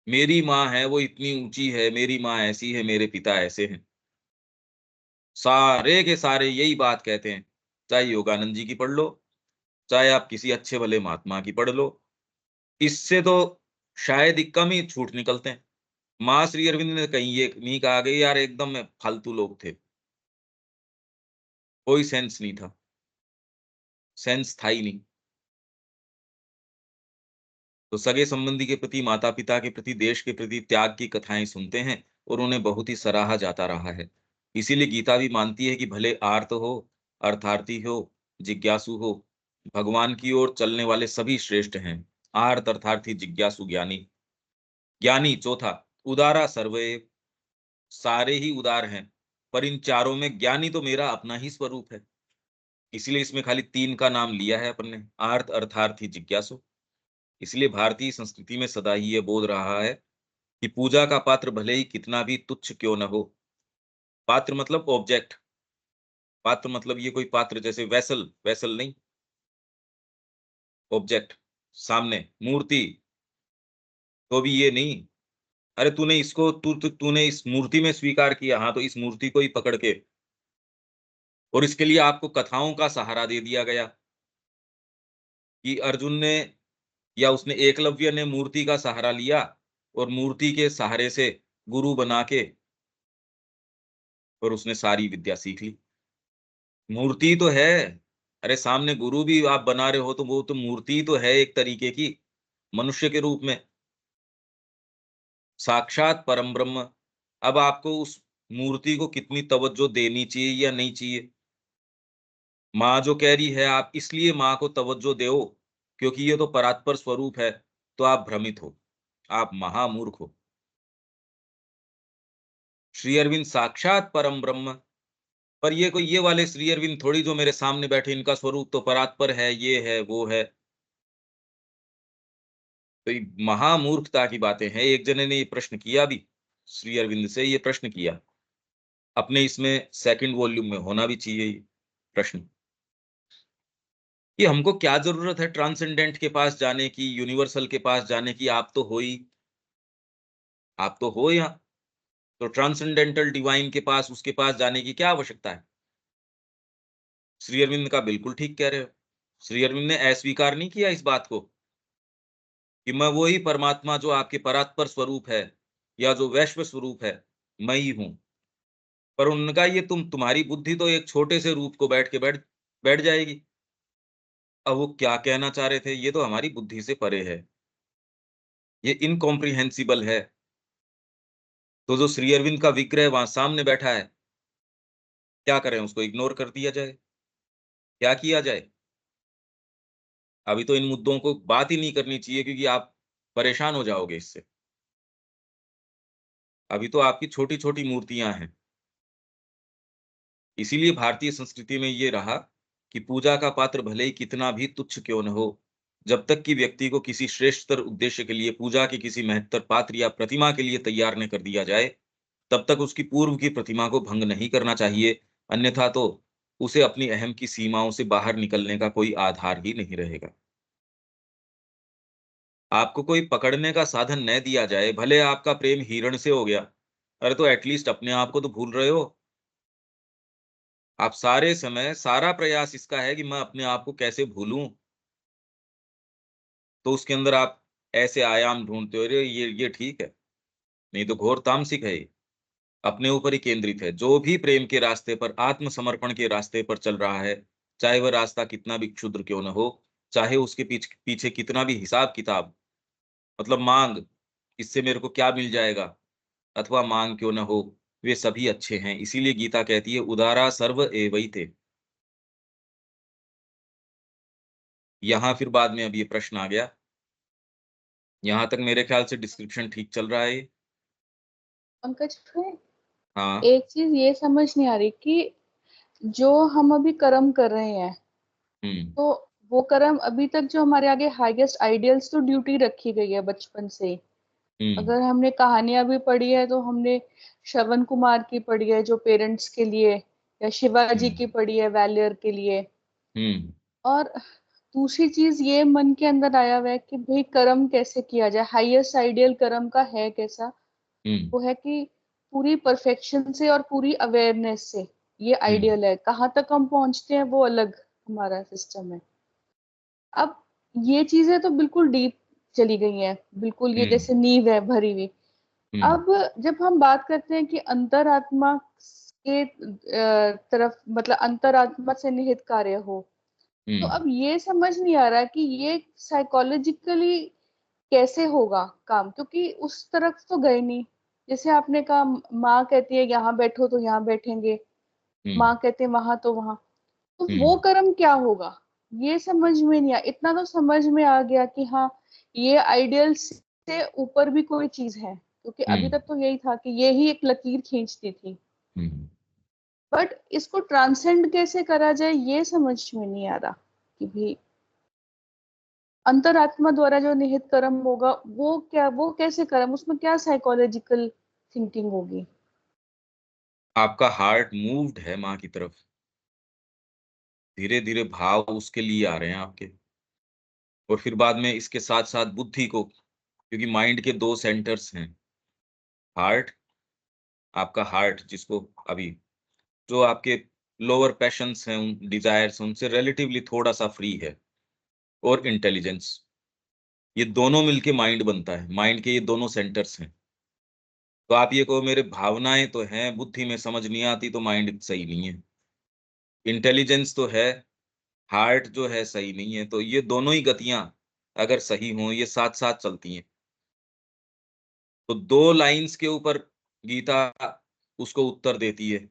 मेरी माँ है, वो इतनी ऊँची है, मेरी माँ ऐसी है, मेरे पिता ऐसे हैं। सारे के सारे यही बात कहते हैं। चाहे योगानंद जी की पढ़ लो, चाहे आप किसी अच्छे भले महात्मा की पढ़ लो। इससे तो शायद ही कम ही छूट निकलते हैं। माँ श्री अरविंद ने कहीं ये नहीं कहा कि यार एकदम फालतू लोग थे, कोई सेंस नहीं था, सेंस था ही नहीं। तो सगे संबंधी के प्रति, माता-पिता के प्रति, देश के प्रति त्याग की कथाएँ सुनते हैं और उन्हें बहुत ही सराहा जाता रहा है। इसीलिए गीता भी मानती है कि भले आर्त हो, अर्थार्थी हो, जिज्ञासु हो, भगवान की ओर चलने वाले सभी श्रेष्ठ हैं। आर्त, अर्थार्थी, जिज्ञासु, ज्ञानी। ज्ञानी चौथा, उदारा सर्वएव, सारे ही उदार हैं, पर इन चारों में ज्ञानी तो मेरा अपना ही स्वरूप है। इसीलिए इसमें खाली 3 का नाम लिया है अपन ने, आर्त, अर्थार्थी, जिज्ञासु। इसलिए भारतीय संस्कृति में सदा ही ये बोध रहा है कि पूजा का पात्र भले ही कितना भी तुच्छ क्यों न हो, पात्र मतलब ऑब्जेक्ट, पात्र मतलब ये कोई पात्र जैसे वेसल, वेसल नहीं, ऑब्जेक्ट, सामने मूर्ति, तो भी ये नहीं, अरे तूने इसको तूने इस मूर्ति में स्वीकार किया, हाँ तो इस मूर्ति को ही पकड़ के, और इसके लिए आपको कथाओं का सहारा दे दिया गया कि अर्जुन ने या उसने एकलव्य ने मूर्ति का सहारा लिया और मूर्ति के सहारे से गुरु बना के और उसने सारी विद्या सीख ली। मूर्ति तो है, अरे सामने गुरु भी आप बना रहे हो तो वो तो मूर्ति तो है एक तरीके की, मनुष्य के रूप में, साक्षात परम ब्रह्म। अब आपको उस मूर्ति को कितनी तवज्जो देनी चाहिए या नहीं चाहिए? माँ जो कह रही है आप इसलिए माँ को तवज्जो दो, क्योंकि ये तो परात्पर स्वरूप है, तो आप भ्रमित हो, आप महामूर्ख हो। श्री अरविंद साक्षात परम ब्रह्म, पर ये कोई ये वाले श्री अरविंद थोड़ी जो मेरे सामने बैठे इनका स्वरूप तो परात्पर है, ये है, वो है। तो ये महामूर्खता की बातें हैं। एक जने ने ये प्रश्न किया भी, श्री अरविंद से ये प्रश्न किया। अपने इसमें सेकंड वॉल्यूम में होना भी चाहिए ये प्रश्न, कि हमको क्या ज़रूरत है ट्रांसेंडेंट के पास जाने की, यूनिवर्सल के पास जाने की, आप तो हो ही, आप तो हो यहाँ। तो ट्रांसेंडेंटल डिवाइन के पास, उसके पास जाने की क्या आवश्यकता है? श्री अरविंद का बिल्कुल ठीक कह रहे हो। श्री अरविंद ने अस्वीकार नहीं किया इस बात को कि मैं वही परमात्मा जो आपके परात्पर स्वरूप है या जो वैश्व स्वरूप है, मैं ही हूँ। पर उनका ये तुम्हारी बुद्धि तो एक छोटे से रूप को बैठ बैठ जाएगी। अब वो क्या कहना चाह रहे थे, ये तो हमारी बुद्धि से परे है। ये इनकॉम्प्रिहेंसिबल है। तो जो श्री अरविंद का विग्रह वहाँ सामने बैठा है, क्या करें उसको इग्नोर कर दिया जाए? क्या किया जाए? अभी तो इन मुद्दों को बात ही नहीं करनी चाहिए क्योंकि आप परेशान हो जाओगे इससे। अभी तो आपकी छोटी-छोटी मूर्तियाँ हैं। इसीलिए भारतीय संस्कृति में ये रहा कि पूजा का पात्र भले ही कितना भी तुच्छ क्यों न हो, जब तक कि व्यक्ति को किसी श्रेष्ठतर उद्देश्य के लिए पूजा के किसी महत्तर पात्र या प्रतिमा के लिए तैयार न कर दिया जाए, तब तक उसकी पूर्व की प्रतिमा को भंग नहीं करना चाहिए, अन्यथा तो उसे अपनी अहम की सीमाओं से बाहर निकलने का कोई आधार ही नहीं रहेगा। आपको कोई पकड़ने का साधन न दिया जाए, भले आपका प्रेम हिरण से हो गया, अरे तो एटलीस्ट अपने आप को तो भूल रहे हो। आप सारे समय सारा प्रयास इसका है कि मैं अपने आप को कैसे भूलूँ, तो उसके अंदर आप ऐसे आयाम ढूँढते हो, अरे ये ठीक है, नहीं तो घोर तामसिक है ये। अपने ऊपर ही केंद्रित है। जो भी प्रेम के रास्ते पर, आत्मसमर्पण के रास्ते पर चल रहा है, चाहे वह रास्ता कितना भी क्षुद्र क्यों न हो, चाहे उसके पीछे कितना भी हिसाब-किताब, मतलब माँग, इससे मेरे को क्या मिल जाएगा, अथवा माँग क्यों न हो, वे सभी अच्छे हैं। इसीलिए गीता कहती है, उदारा सर्व एवैते। यहाँ फिर बाद में अब ये प्रश्न आ गया। यहाँ तक मेरे ख्याल से डिस्क्रिप्शन ठीक चल रहा है ये। पंकज भाई, हाँ। एक चीज ये समझ नहीं आ रही कि जो हम अभी कर्म कर रहे हैं, हुँ, तो वो कर्म अभी तक जो हमारे आगे हाईएस्ट आइडियल्स तो ड्यूटी रखी गई है बचपन से ही। हुँ, अगर हमने कहानियां भी पढ़ी है तो हमने श्रवण कुमार की पढ़ी है जो पेरेंट्स के लिए, या शिवाजी हुँ, की पढ़ी है वैलियर के लिए। हुँ, और दूसरी चीज ये मन के अंदर आया हुआ है कि भाई कर्म कैसे किया जाए, हाईएस्ट आइडियल कर्म का है कैसा। हुँ, वो है कि पूरी परफेक्शन से और पूरी अवेयरनेस से, ये हुँ, आइडियल है। कहाँ तक हम पहुंचते हैं वो अलग हमारा सिस्टम है। अब ये चीजें तो बिल्कुल डीप चली गई हैं, बिल्कुल ये हुँ, जैसे नींव है भरी हुई। अब जब हम बात करते हैं कि अंतरात्मा के तरफ, मतलब अंतरात्मा से निहित कार्य हो, तो अब ये समझ नहीं आ रहा कि ये साइकोलॉजिकली कैसे होगा काम, क्योंकि उस तरफ तो गए नहीं। जैसे आपने कहा, माँ कहती है यहाँ बैठो तो यहाँ बैठेंगे, माँ कहते हैं वहां तो वहां, तो वो कर्म क्या होगा, ये समझ में नहीं आया। इतना तो समझ में आ गया कि हाँ, ये आइडियल से ऊपर भी कोई चीज है, क्योंकि अभी तक तो यही था कि ये ही एक लकीर खींचती थी। बट इसको ट्रांसेंड कैसे करा जाए, ये समझ में नहीं आ रहा कि भी अंतरात्मा द्वारा जो निहित कर्म होगा वो क्या, वो कैसे कर्म, उसमें क्या साइकोलॉजिकल थिंकिंग होगी। आपका हार्ट मूव्ड है माँ की तरफ, धीरे धीरे भाव उसके लिए आ रहे हैं आपके, और फिर बाद में इसके साथ साथ बुद्धि को, क्योंकि माइंड के दो सेंटर्स हैं। हार्ट, आपका हार्ट जिसको अभी, जो आपके लोअर पैशंस हैं, उन डिजायर्स, उनसे रिलेटिवली थोड़ा सा फ्री है, और इंटेलिजेंस, ये दोनों मिलके माइंड बनता है। माइंड के ये दोनों सेंटर्स हैं। तो आप ये कहो मेरे भावनाएं तो हैं, बुद्धि में समझ नहीं आती, तो माइंड सही नहीं है। इंटेलिजेंस तो है, हार्ट जो है सही नहीं है। तो ये दोनों ही गतियां अगर सही हों, ये साथ साथ चलती हैं। तो दो लाइंस के ऊपर गीता उसको उत्तर देती है।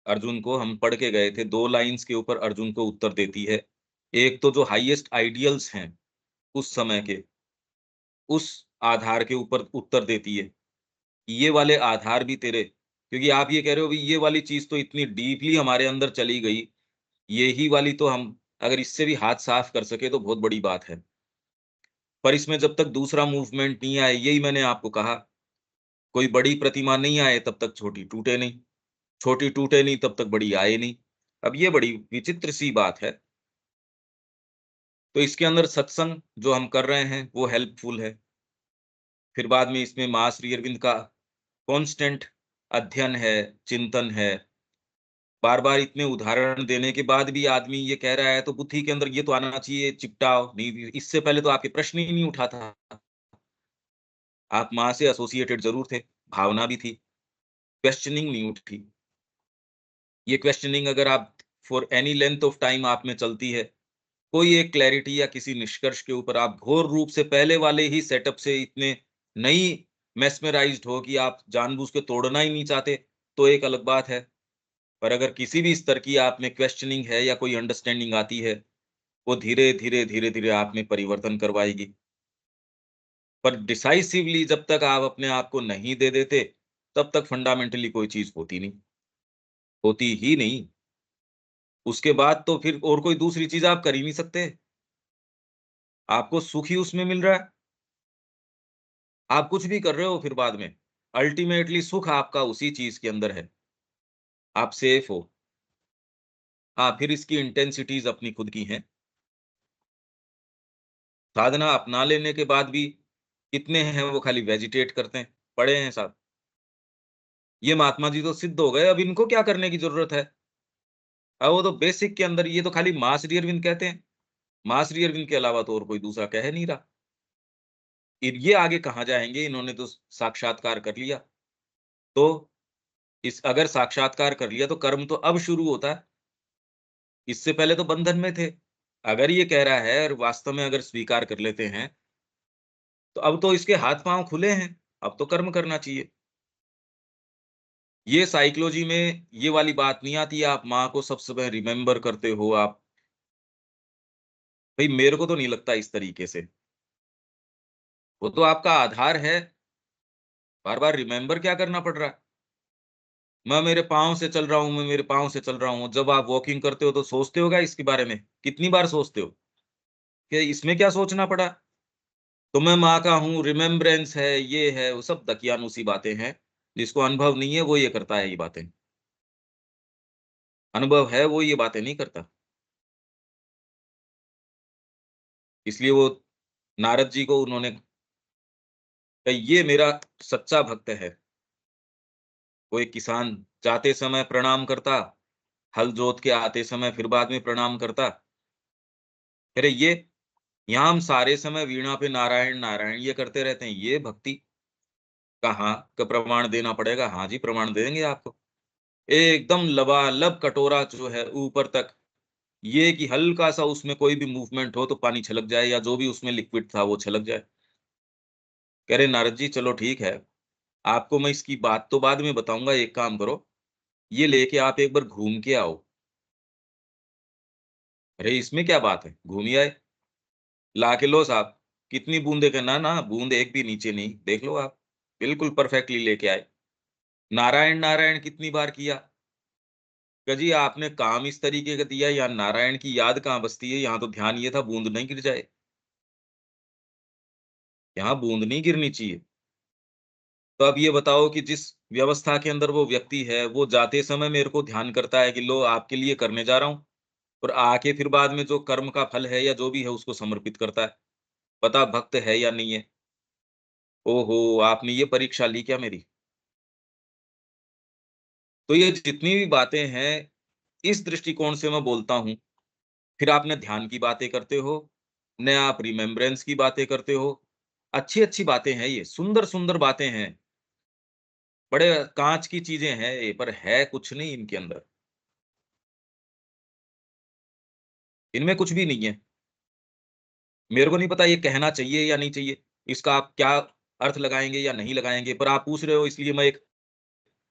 अर्जुन को हम पढ़ के गए थे, दो लाइंस के ऊपर अर्जुन को उत्तर देती है। एक तो जो हाईएस्ट आइडियल्स हैं उस समय के, उस आधार के ऊपर उत्तर देती है कि ये वाले आधार भी तेरे, क्योंकि आप ये कह रहे हो भी ये वाली चीज तो इतनी डीपली हमारे अंदर चली गई, यही वाली तो हम अगर इससे भी हाथ साफ कर सके तो बहुत बड़ी बात है। पर इसमें जब तक दूसरा मूवमेंट नहीं आए, यही मैंने आपको कहा, कोई बड़ी प्रतिमा नहीं आए तब तक छोटी टूटे नहीं, छोटी टूटे नहीं तब तक बड़ी आए नहीं। अब ये बड़ी विचित्र सी बात है। तो इसके अंदर सत्संग जो हम कर रहे हैं वो हेल्पफुल है। फिर बाद में इसमें माँ श्री अरविंद का कांस्टेंट अध्ययन है, चिंतन है। बार बार इतने उदाहरण देने के बाद भी आदमी ये कह रहा है, तो बुद्धि के अंदर ये तो आना चाहिए, चिपटाओ नहीं। इससे पहले तो आपके प्रश्न ही नहीं उठा था। आप माँ से एसोसिएटेड जरूर थे, भावना भी थी, क्वेश्चनिंग नहीं उठी। ये क्वेश्चनिंग अगर आप for any length of time आप में चलती है, कोई एक क्लैरिटी या किसी निष्कर्ष के ऊपर आप घोर रूप से पहले वाले ही सेटअप से इतने नहीं मेस्मराइज्ड हो कि आप जानबूझ के तोड़ना ही नहीं चाहते, तो एक अलग बात है। पर अगर किसी भी स्तर की आप में क्वेश्चनिंग है या कोई अंडरस्टैंडिंग आती है, वो धीरे धीरे धीरे धीरे आप में परिवर्तन करवाएगी। पर डिसाइसिवली जब तक आप अपने आप को नहीं दे देते, तब तक फंडामेंटली कोई चीज होती नहीं, होती ही नहीं। उसके बाद तो फिर और कोई दूसरी चीज आप कर ही नहीं सकते। आपको सुख ही उसमें मिल रहा है, आप कुछ भी कर रहे हो फिर बाद में अल्टीमेटली सुख आपका उसी चीज के अंदर है, आप सेफ हो। हाँ, फिर इसकी इंटेंसिटीज अपनी खुद की हैं। साधना अपना लेने के बाद भी कितने हैं वो खाली वेजिटेट करते हैं, पड़े हैं साथ। ये महात्मा जी तो सिद्ध हो गए, अब इनको क्या करने की जरूरत है। अब वो तो बेसिक के अंदर, ये तो खाली माँ श्री अरविंद कहते हैं, माँ श्री अरविंद के अलावा तो और कोई दूसरा कह नहीं रहा। ये आगे कहाँ जाएंगे, इन्होंने तो साक्षात्कार कर लिया। तो इस अगर साक्षात्कार कर लिया तो कर्म तो अब शुरू होता है, इससे पहले तो बंधन में थे। अगर ये कह रहा है और वास्तव में अगर स्वीकार कर लेते हैं, तो अब तो इसके हाथ पांव खुले हैं, अब तो कर्म करना चाहिए। ये साइकोलॉजी में ये वाली बात नहीं आती, आप माँ को सब समय रिमेम्बर करते हो आप। भाई मेरे को तो नहीं लगता इस तरीके से, वो तो आपका आधार है। बार बार रिमेम्बर क्या करना पड़ रहा है। मैं मेरे पाँव से चल रहा हूँ, मैं मेरे पाँव से चल रहा हूँ। जब आप वॉकिंग करते हो तो सोचते होगा इसके बारे में, कितनी बार सोचते हो कि इसमें क्या सोचना पड़ा। तो मैं माँ का हूँ, रिमेम्बरेंस है, ये है, वो सब दकियानुसी बातें हैं। जिसको अनुभव नहीं है वो ये करता है, ये बातें। अनुभव है वो ये बातें नहीं करता। इसलिए वो नारद जी को उन्होंने कहा, ये मेरा सच्चा भक्त है। वो एक किसान जाते समय प्रणाम करता, हल जोत के आते समय फिर बाद में प्रणाम करता। अरे ये यहाँ हम सारे समय वीणा पे नारायण नारायण ये करते रहते हैं, ये भक्ति। कहाँ का प्रमाण देना पड़ेगा? हाँ जी, प्रमाण देंगे आपको। एकदम लबालब कटोरा जो है ऊपर तक, ये कि हल्का-सा उसमें कोई भी मूवमेंट हो तो पानी छलक जाए या जो भी उसमें लिक्विड था वो छलक जाए। कह रहे नारद जी चलो ठीक है, आपको मैं इसकी बात तो बाद में बताऊँगा, एक काम करो, ये लेके आप एक बार घूम के आओ। अरे इसमें क्या बात है? घूम ही आए। ला के लो साहब, कितनी बूंदे का ना, ना बूंद एक भी नीचे नहीं, देख लो आप। बिल्कुल परफेक्टली लेके आए। नारायण, नारायण कितनी बार किया? कहा जी आपने काम इस तरीके का दिया, यहाँ नारायण की याद कहाँ बसती है, यहाँ तो ध्यान ये था बूंद नहीं गिर जाए। यहाँ बूंद नहीं गिरनी चाहिए। तो अब ये बताओ कि जिस व्यवस्था के अंदर वो व्यक्ति है, वो जाते समय मेरे को ध्यान करता है कि लो आपके लिए करने जा रहा हूँ, और आके फिर बाद में जो कर्म का फल है या जो भी है उसको समर्पित करता है। पता भक्त है या नहीं है? ओहो! आपने ये परीक्षा ली क्या मेरी? तो ये जितनी भी बातें हैं, इस दृष्टिकोण से मैं बोलता हूँ। फिर आप न ध्यान की बातें करते हो, न आप रिमेम्बरेंस की बातें करते हो। अच्छी-अच्छी बातें हैं ये, सुंदर-सुंदर बातें हैं। बड़े काँच की चीज़ें हैं ये, पर है कुछ नहीं इनके अंदर। इनमें कुछ भी नहीं है। मेरे को नहीं पता ये कहना चाहिए या नहीं चाहिए, इसका आप क्या अर्थ लगाएँगे या नहीं लगाएँगे, पर आप पूछ रहे हो इसलिए मैं एक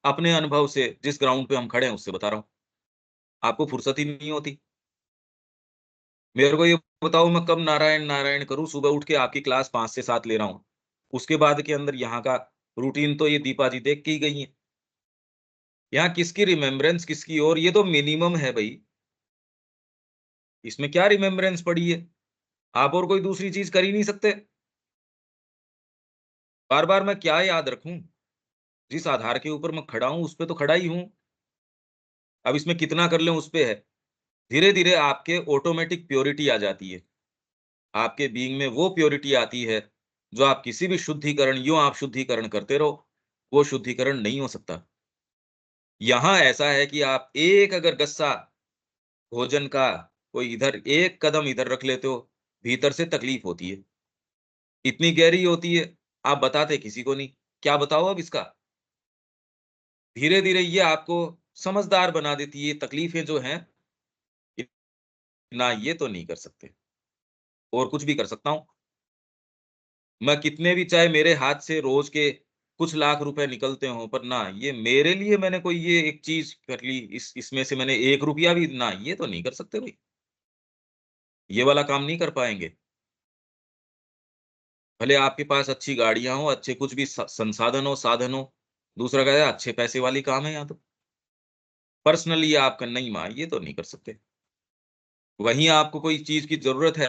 अपने अनुभव से जिस ग्राउंड पे हम खड़े हैं उससे बता रहा हूँ। आपको फुर्सत ही नहीं होती। मेरे को ये बताओ मैं कब नारायण, नारायण करूँ, सुबह उठ के आपकी क्लास 5 से 7 ले रहा हूँ। उसके बाद के अंदर यहाँ का रूटीन तो ये दीपा जी देख के ही गई हैं। यहाँ किसकी रिमेम्बरेंस किसकी और ये तो मिनिमम है भई। इसमें क्या रिमेम्बरेंस पड़ी है? आप और कोई दूसरी चीज़ कर ही नहीं सकते। बार-बार मैं क्या याद रखूँ? जिस आधार के ऊपर मैं खड़ा हूँ, उस पे तो खड़ा ही हूँ। अब इसमें कितना कर लें उस पे है। धीरे-धीरे आपके ऑटोमैटिक प्योरिटी आ जाती है। आपके बीइंग में वो प्योरिटी आती है, जो आप किसी भी शुद्धिकरण यूँ आप शुद्धिकरण करते रहो, वो शुद्धिकरण नहीं हो सकता। यहाँ ऐसा है कि आप एक अगर गस्सा भोजन का कोई इधर एक कदम इधर रख लेते हो, भीतर से तकलीफ होती है। इतनी गहरी होती है, आप बताते किसी को नहीं। क्या बताओ अब इसका? धीरे-धीरे ये आपको समझदार बना देती है, ये तकलीफ़ें जो हैं, ना ये तो नहीं कर सकते, और कुछ भी कर सकता हूँ। मैं कितने भी चाहे मेरे हाथ से रोज़ के कुछ लाख रुपए निकलते हों, पर ना ये मेरे लिए मैंने कोई ये एक चीज़ कर ली, इसमें से मैंने 1 रुपया भी ना, ये तो नहीं कर सकते भई। ये वाला काम नहीं कर पाएँगे। भले आपके पास अच्छी गाड़ियाँ हों, अच्छे कुछ भी संसाधन हो, साधन हो, दूसरा कहता है अच्छे पैसे वाली काम है यहाँ तो। पर्सनली आप क नहीं माँ, ये तो नहीं कर सकते। वहीं आपको कोई चीज़ की ज़रूरत है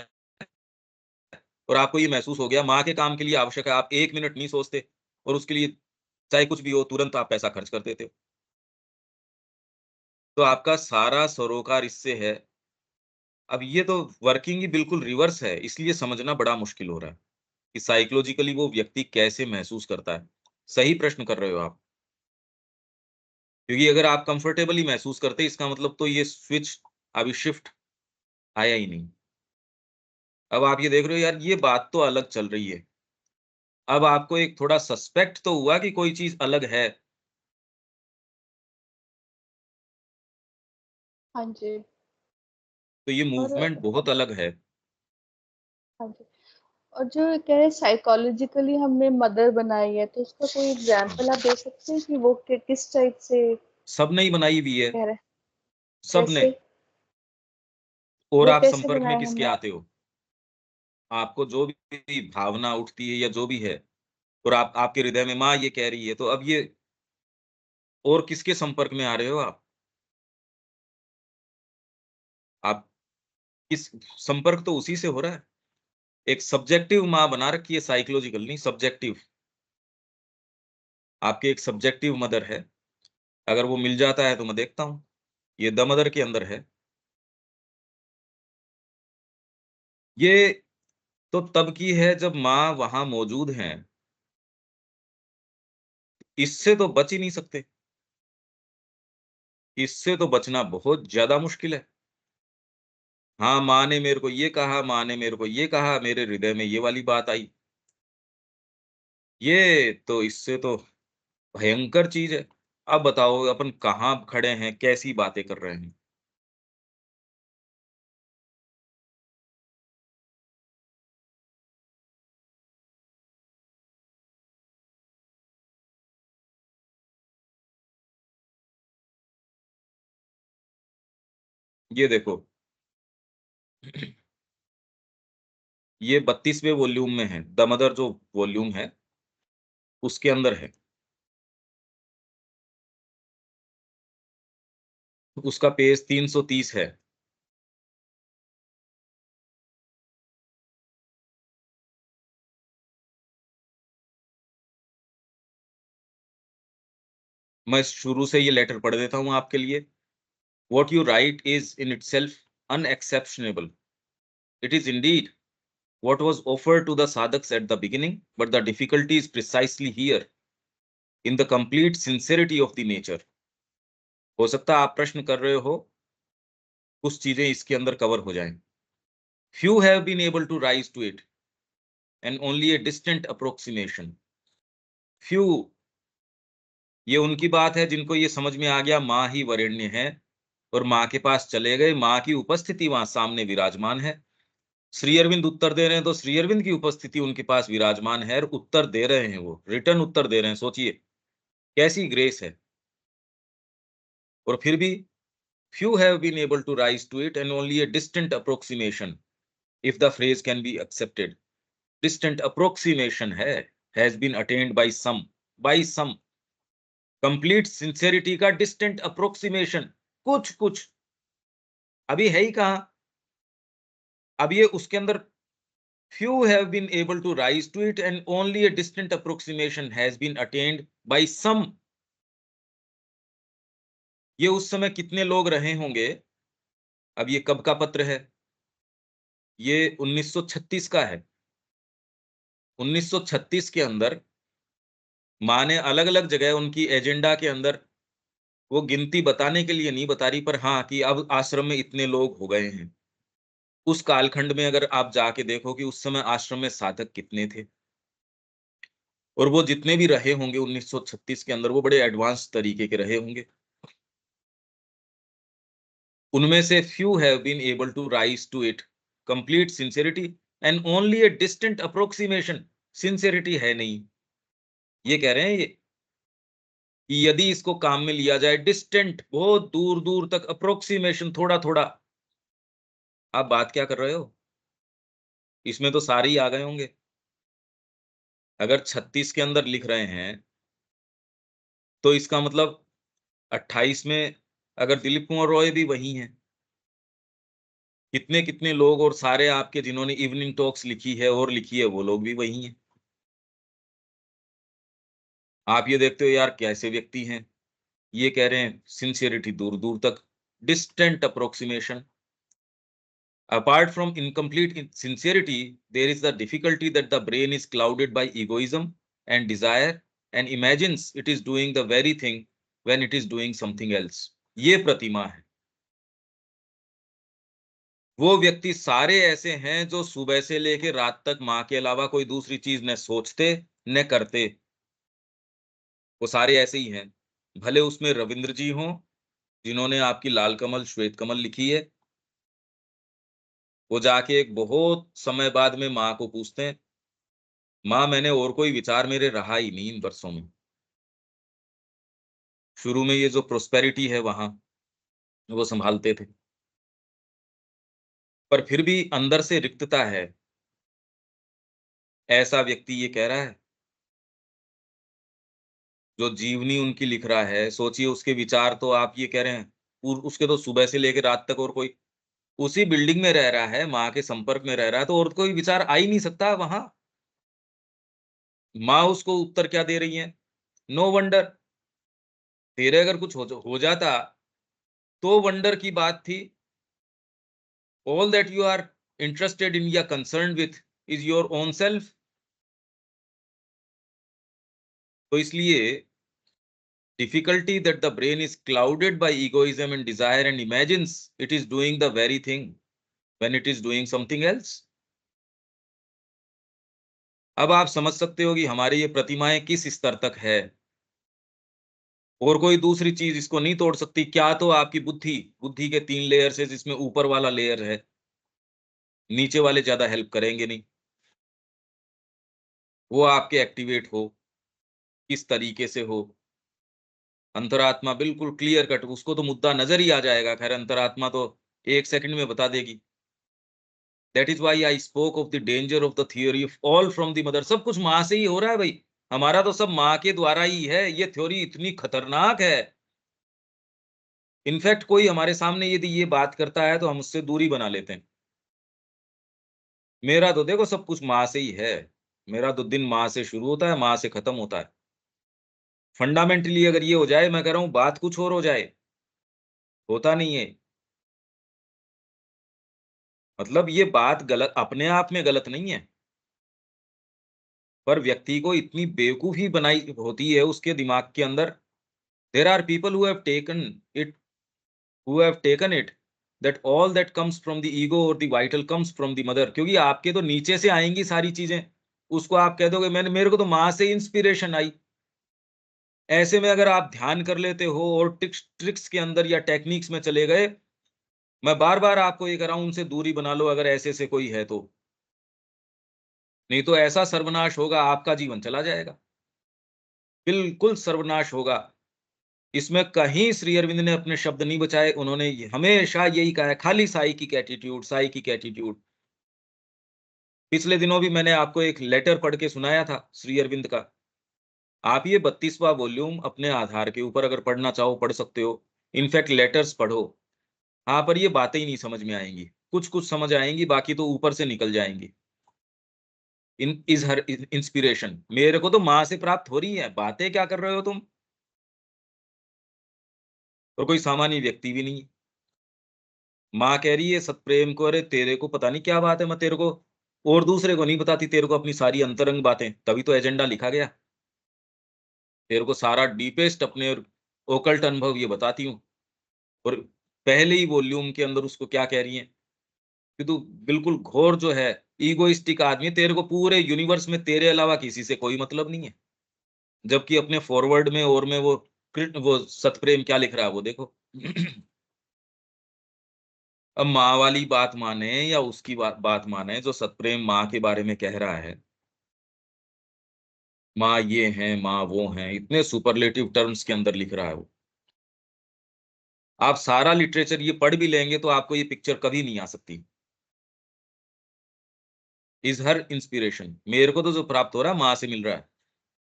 और आपको ये महसूस हो गया माँ के काम के लिए आवश्यक है, आप 1 मिनट नहीं सोचते और उसके लिए चाहे कुछ भी हो तुरंत आप पैसा खर्च कर देते हो। तो आपका सारा सरोकार इससे है। अब ये तो वर्किंग ही बिल्कुल रिवर्स है, इसलिए समझना बड़ा मुश्किल हो रहा है कि साइकोलॉजिकली वो व्यक्ति कैसे महसूस करता है। सही प्रश्न कर रहे हो आप, क्योंकि अगर आप कंफर्टेबली महसूस करते इसका मतलब तो ये स्विच अभी शिफ्ट आया ही नहीं। अब आप ये देख रहे हो यार ये बात तो अलग चल रही है। अब आपको एक थोड़ा सस्पेक्ट तो हुआ कि कोई चीज़ अलग है। हाँ जी। तो ये और मूवमेंट बहुत अलग है। हाँ जी। और जो कह रहे साइकोलॉजिकली हमने मदर बनाई है, तो उसका कोई हाँ, एग्ज़ाम्पल आप दे सकते हैं कि वो किस टाइप से सबने ही बनाई हुई है, कह रहे हैं? सबने। कैसे? और वो आप कैसे संपर्क में बनाया किसके हमने? आते हो? आपको जो भी भावना उठती है या जो भी है और आप आपके हृदय में माँ ये कह रही है, तो अब ये और किसके संपर्क में आ रहे हो आप? आप किस संपर्क तो उसी से हो रहा है। एक सब्जेक्टिव माँ बना रखी है, साइकोलॉजिकल नहीं, सब्जेक्टिव। आपकी एक सब्जेक्टिव मदर है। अगर वो मिल जाता है तो मैं देखता हूँ। ये द मदर के अंदर है। ये तो तब की है जब माँ वहाँ मौजूद हैं। इससे तो बच ही नहीं सकते। इससे तो बचना बहुत ज़्यादा मुश्किल है। हाँ, माँ ने मेरे को ये कहा, माँ ने मेरे को ये कहा, मेरे हृदय में ये वाली बात आई। ये तो इससे तो भयंकर चीज है। अब बताओ अपन कहाँ खड़े हैं, कैसी बातें कर रहे हैं। ये देखो, ये 32वें वॉल्यूम में है, द मदर जो वॉल्यूम है उसके अंदर है। उसका पेज 330 है। मैं शुरू से ये लेटर पढ़ देता हूं आपके लिए। What you write is in itself unexceptionable. It is indeed what was offered to the sadhaks at the beginning, but the difficulty is precisely here, in the complete sincerity of the nature. हो सकता है आप प्रश्न कर रहे हो, कुछ चीजें इसके अंदर कवर हो जाएं। Few have been able to rise to it, and only a distant approximation. Few, ये उनकी बात है जिनको ये समझ में आ गया माँ ही वरेण्य है, और माँ के पास चले गए, माँ की उपस्थिति वहां सामने विराजमान है। श्री अरविंद उत्तर दे रहे हैं तो श्री अरविंद की उपस्थिति उनके पास विराजमान है, और उत्तर दे रहे हैं, वो रिटर्न उत्तर दे रहे हैं। सोचिए कैसी ग्रेस है। और फिर भी few have been able to rise to it, and only a distant approximation, if the phrase can be accepted, distant approximation है, has been attained by some complete sincerity का distant approximation, कुछ कुछ अभी है ही कहाँ। अब ये उसके अंदर few have been able to rise to it, and only a distant approximation has been attained by some. ये उस समय कितने लोग रहे होंगे। अब ये कब का पत्र है, ये 1936 का है। 1936 के अंदर माँ ने अलग अलग जगह उनकी एजेंडा के अंदर वो गिनती बताने के लिए नहीं बता रही, पर हाँ कि अब आश्रम में इतने लोग हो गए हैं। उस कालखंड में अगर आप जाके देखो कि उस समय आश्रम में साधक कितने थे, और वो जितने भी रहे होंगे 1936 के अंदर, वो बड़े एडवांस तरीके के रहे होंगे। उनमें से few have been able to rise to it, complete sincerity, and only a distant approximation, sincerity है नहीं। ये कह रहे हैं ये कि यदि इसको काम में लिया जाए, डिस्टेंट बहुत दूर दूर तक, अप्रोक्सीमेशन थोड़ा थोड़ा। आप बात क्या कर रहे हो, इसमें तो सारे ही आ गए होंगे। अगर 36 के अंदर लिख रहे हैं तो इसका मतलब 28 में अगर दिलीप कुमार रॉय भी वही हैं, कितने कितने लोग, और सारे आपके जिन्होंने इवनिंग टॉक्स लिखी है और लिखी है वो लोग भी वही हैं। आप ये देखते हो यार कैसे व्यक्ति हैं। ये कह रहे हैं सिंसियरिटी दूर दूर तक, distant approximation. Apart from incomplete sincerity, there is the difficulty that the brain is clouded by egoism and desire, and imagines it is doing the very thing when it is doing something else. ये प्रतिमा है। वो व्यक्ति सारे ऐसे हैं जो सुबह से लेकर रात तक माँ के अलावा कोई दूसरी चीज न सोचते न करते। वो सारे ऐसे ही हैं। भले उसमें रविंद्र जी हों, जिन्होंने आपकी लाल कमल श्वेत कमल लिखी है। वो जाके एक बहुत समय बाद में माँ को पूछते हैं, माँ मैंने और कोई विचार मेरे रहा ही नहीं इन वर्षों में। शुरू में ये जो प्रोस्पेरिटी है वहां वो संभालते थे, पर फिर भी अंदर से रिक्तता है। ऐसा व्यक्ति ये कह रहा है, जो जीवनी उनकी लिख रहा है, सोचिए उसके विचार तो आप ये कह रहे हैं उसके तो सुबह से लेकर रात तक, और कोई उसी बिल्डिंग में रह रहा है, माँ के संपर्क में रह रहा है, तो और कोई विचार आ ही नहीं सकता वहां। माँ उसको उत्तर क्या दे रही है, नो वंडर, तेरे अगर कुछ हो जाता तो वंडर की बात थी। All that you are interested in या concern with is your own self. तो इसलिए difficulty that the brain is clouded by egoism and desire, and imagines it is doing the very thing when it is doing something else. अब आप समझ सकते हो कि हमारी ये प्रतिमाएं किस स्तर तक है, और कोई दूसरी चीज इसको नहीं तोड़ सकती। क्या तो आपकी बुद्धि, बुद्धि के 3 लेयर्स है, जिसमें ऊपर वाला लेयर है, नीचे वाले ज्यादा हेल्प करेंगे नहीं। वो आपके एक्टिवेट हो, किस तरीके से हो। अंतरात्मा बिल्कुल क्लियर कट, उसको तो मुद्दा नजर ही आ जाएगा। खैर अंतरात्मा तो 1 सेकंड में बता देगी। That is why I spoke of the danger of the theory of all from the mother. सब कुछ माँ से ही हो रहा है भाई, हमारा तो सब माँ के द्वारा ही है। ये थ्योरी इतनी खतरनाक है। इनफैक्ट कोई हमारे सामने यदि ये बात करता है तो हम उससे दूरी बना लेते हैं। मेरा तो देखो सब कुछ माँ से ही है। मेरा तो दिन माँ से शुरू होता है, माँ से खत्म होता है। फंडामेंटली अगर ये हो जाए, मैं कह रहा हूं बात कुछ और हो जाए, होता नहीं है। मतलब ये बात गलत, अपने आप में गलत नहीं है, पर व्यक्ति को इतनी बेवकूफी बनाई होती है उसके दिमाग के अंदर। There are people who have taken it, who have taken it that all that comes from the ego और the vital comes from the mother. क्योंकि आपके तो नीचे से आएंगी सारी चीजें, उसको आप कह दोगे मैंने, मेरे को तो माँ से इंस्पिरेशन आई। ऐसे में अगर आप ध्यान कर लेते हो और ट्रिक्स ट्रिक्स के अंदर या टेक्निक्स में चले गए, मैं बार बार आपको ये कह रहा हूं उनसे दूरी बना लो अगर ऐसे से कोई है तो। नहीं तो ऐसा सर्वनाश होगा, आपका जीवन चला जाएगा, बिल्कुल सर्वनाश होगा। इसमें कहीं श्री अरविंद ने अपने शब्द नहीं बचाए। उन्होंने हमेशा यही कहा है, खाली साइकिक एटीट्यूड, साइकिक एटीट्यूड। पिछले दिनों भी मैंने आपको एक लेटर पढ़ के सुनाया था श्री अरविंद का। आप ये 32वां वॉल्यूम अपने आधार के ऊपर अगर पढ़ना चाहो पढ़ सकते हो। इनफैक्ट लेटर्स पढ़ो। हाँ, पर ये बातें ही नहीं समझ में आएंगी, कुछ कुछ समझ आएंगी, बाकी तो ऊपर से निकल जाएंगी। इन इज हर इंस्पिरेशन, मेरे को तो माँ से प्राप्त हो रही है, बातें क्या कर रहे हो तुम। और कोई सामान्य व्यक्ति भी नहीं है। माँ कह रही है सतप्रेम को, अरे तेरे को पता नहीं क्या बात है, मैं तेरे को और दूसरे को नहीं बताती, तेरे को अपनी सारी अंतरंग बातें, तभी तो एजेंडा लिखा गया। तेरे को सारा डीपेस्ट अपने ओकल्ट अनुभव ये बताती हूँ। और पहले ही वॉल्यूम के अंदर उसको क्या कह रही है कि तू बिल्कुल घोर जो है ईगोइस्टिक आदमी है, तेरे को पूरे यूनिवर्स में तेरे अलावा किसी से कोई मतलब नहीं है। जबकि अपने फॉरवर्ड में और में वो सतप्रेम क्या लिख रहा है वो देखो। अब माँ वाली बात माने या उसकी बात माने, जो सतप्रेम माँ के बारे में कह रहा है, माँ ये है, माँ वो है, इतने सुपरलेटिव टर्म्स के अंदर लिख रहा है वो। आप सारा लिटरेचर ये पढ़ भी लेंगे तो आपको ये पिक्चर कभी नहीं आ सकती। इज हर इंस्पिरेशन, मेरे को तो जो प्राप्त हो रहा है माँ से मिल रहा है।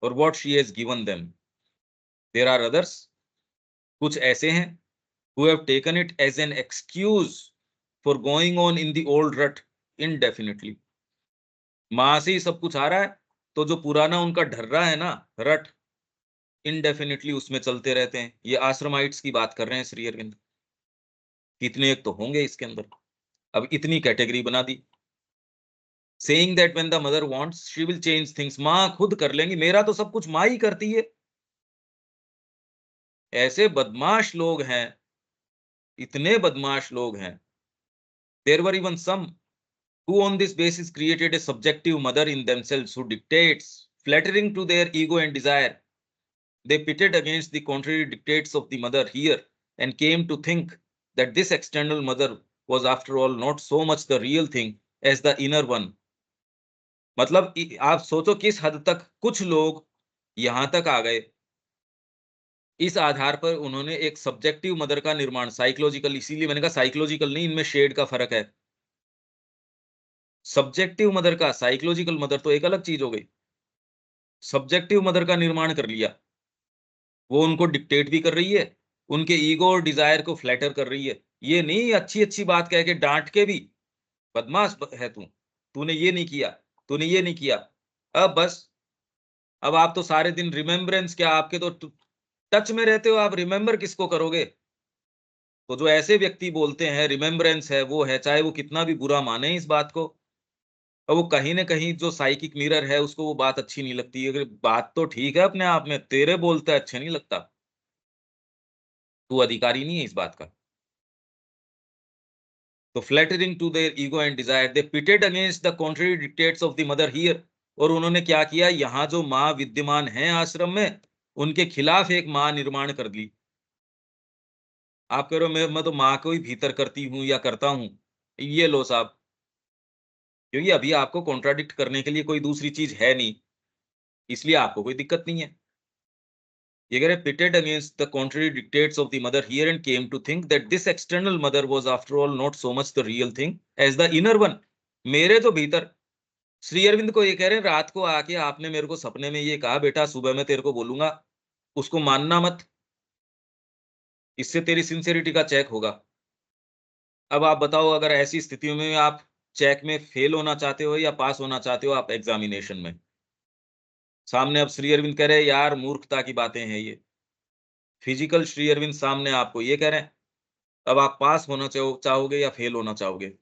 और what she has given them. There are others, कुछ ऐसे हैं who have taken it as an excuse for going on in the old rut indefinitely। माँ से ही सब कुछ आ रहा है, तो जो पुराना उनका ढर्रा है ना, रट, इनडेफिनेटली उसमें चलते रहते हैं। ये आश्रमाइट्स की बात कर रहे हैं श्री अरविंद। कितने एक तो होंगे इसके अंदर। अब इतनी कैटेगरी बना दी, saying that when the mother wants she will change things. माँ खुद कर लेंगी, मेरा तो सब कुछ माँ ही करती है। ऐसे बदमाश लोग हैं, इतने बदमाश लोग हैं। There were even some who on this basis created a subjective mother in themselves who dictates, flattering to their ego and desire. They pitted against the contrary dictates of the mother here and came to think that this external mother was after all not so much the real thing as the inner one। मतलब आप सोचो किस हद तक कुछ लोग यहां तक आ गए। इस आधार पर उन्होंने एक सब्जेक्टिव मदर का निर्माण, साइकोलॉजिकल, इसीलिए मैंने कहा साइकोलॉजिकल नहीं, इनमें शेड का फर्क है। सब्जेक्टिव मदर का, साइकोलॉजिकल मदर तो एक अलग चीज हो गई। सब्जेक्टिव मदर का निर्माण कर लिया, वो उनको डिक्टेट भी कर रही है, उनके ईगो और डिजायर को फ्लैटर कर रही है। ये नहीं अच्छी अच्छी बात कह के डांट के भी, बदमाश है तू, तूने ये नहीं किया, तूने ये नहीं किया। अब बस, अब आप तो सारे दिन रिमेम्बरेंस, क्या आपके तो टच में रहते हो, आप रिमेम्बर किसको करोगे। तो जो ऐसे व्यक्ति बोलते हैं रिमेम्बरेंस है वो है, चाहे वो कितना भी बुरा माने इस बात को, और वो कहीं ना कहीं जो साइकिक मिरर है उसको वो बात अच्छी नहीं लगती। अगर बात तो ठीक है अपने आप में, तेरे बोलते अच्छे नहीं लगता, तू अधिकारी नहीं है इस बात का। तो flattering to their ego and desire they pitted against the contrary dictates of the mother here. और उन्होंने क्या किया, यहाँ जो माँ विद्यमान है आश्रम में, उनके खिलाफ एक माँ निर्माण कर ली। आप कह रहे हो मैं तो माँ को ही भीतर करती हूँ या करता हूँ, ये लो साहब, क्योंकि अभी आपको कॉन्ट्राडिक्ट करने के लिए कोई दूसरी चीज है नहीं, इसलिए आपको कोई दिक्कत नहीं है। ये कह रहे pitted against the contrary dictates of the mother here and came to think that this external mother was after all not so much the real thing as the inner one। मेरे तो भीतर, श्री अरविंद को ये कह रहे हैं, रात को आके आपने मेरे को सपने में ये कहा, बेटा सुबह मैं तेरे को बोलूंगा, उसको मानना मत, इससे तेरी सिंसियरिटी का चेक होगा। अब आप बताओ, अगर ऐसी स्थितियों में आप चेक में फेल होना चाहते हो या पास होना चाहते हो आप एग्जामिनेशन में? सामने अब श्री अरविंद कह रहे हैं, यार मूर्खता की बातें हैं ये। फिजिकल श्री अरविंद सामने आपको ये कह रहे हैं, अब आप पास होना चाहोगे या फेल होना चाहोगे?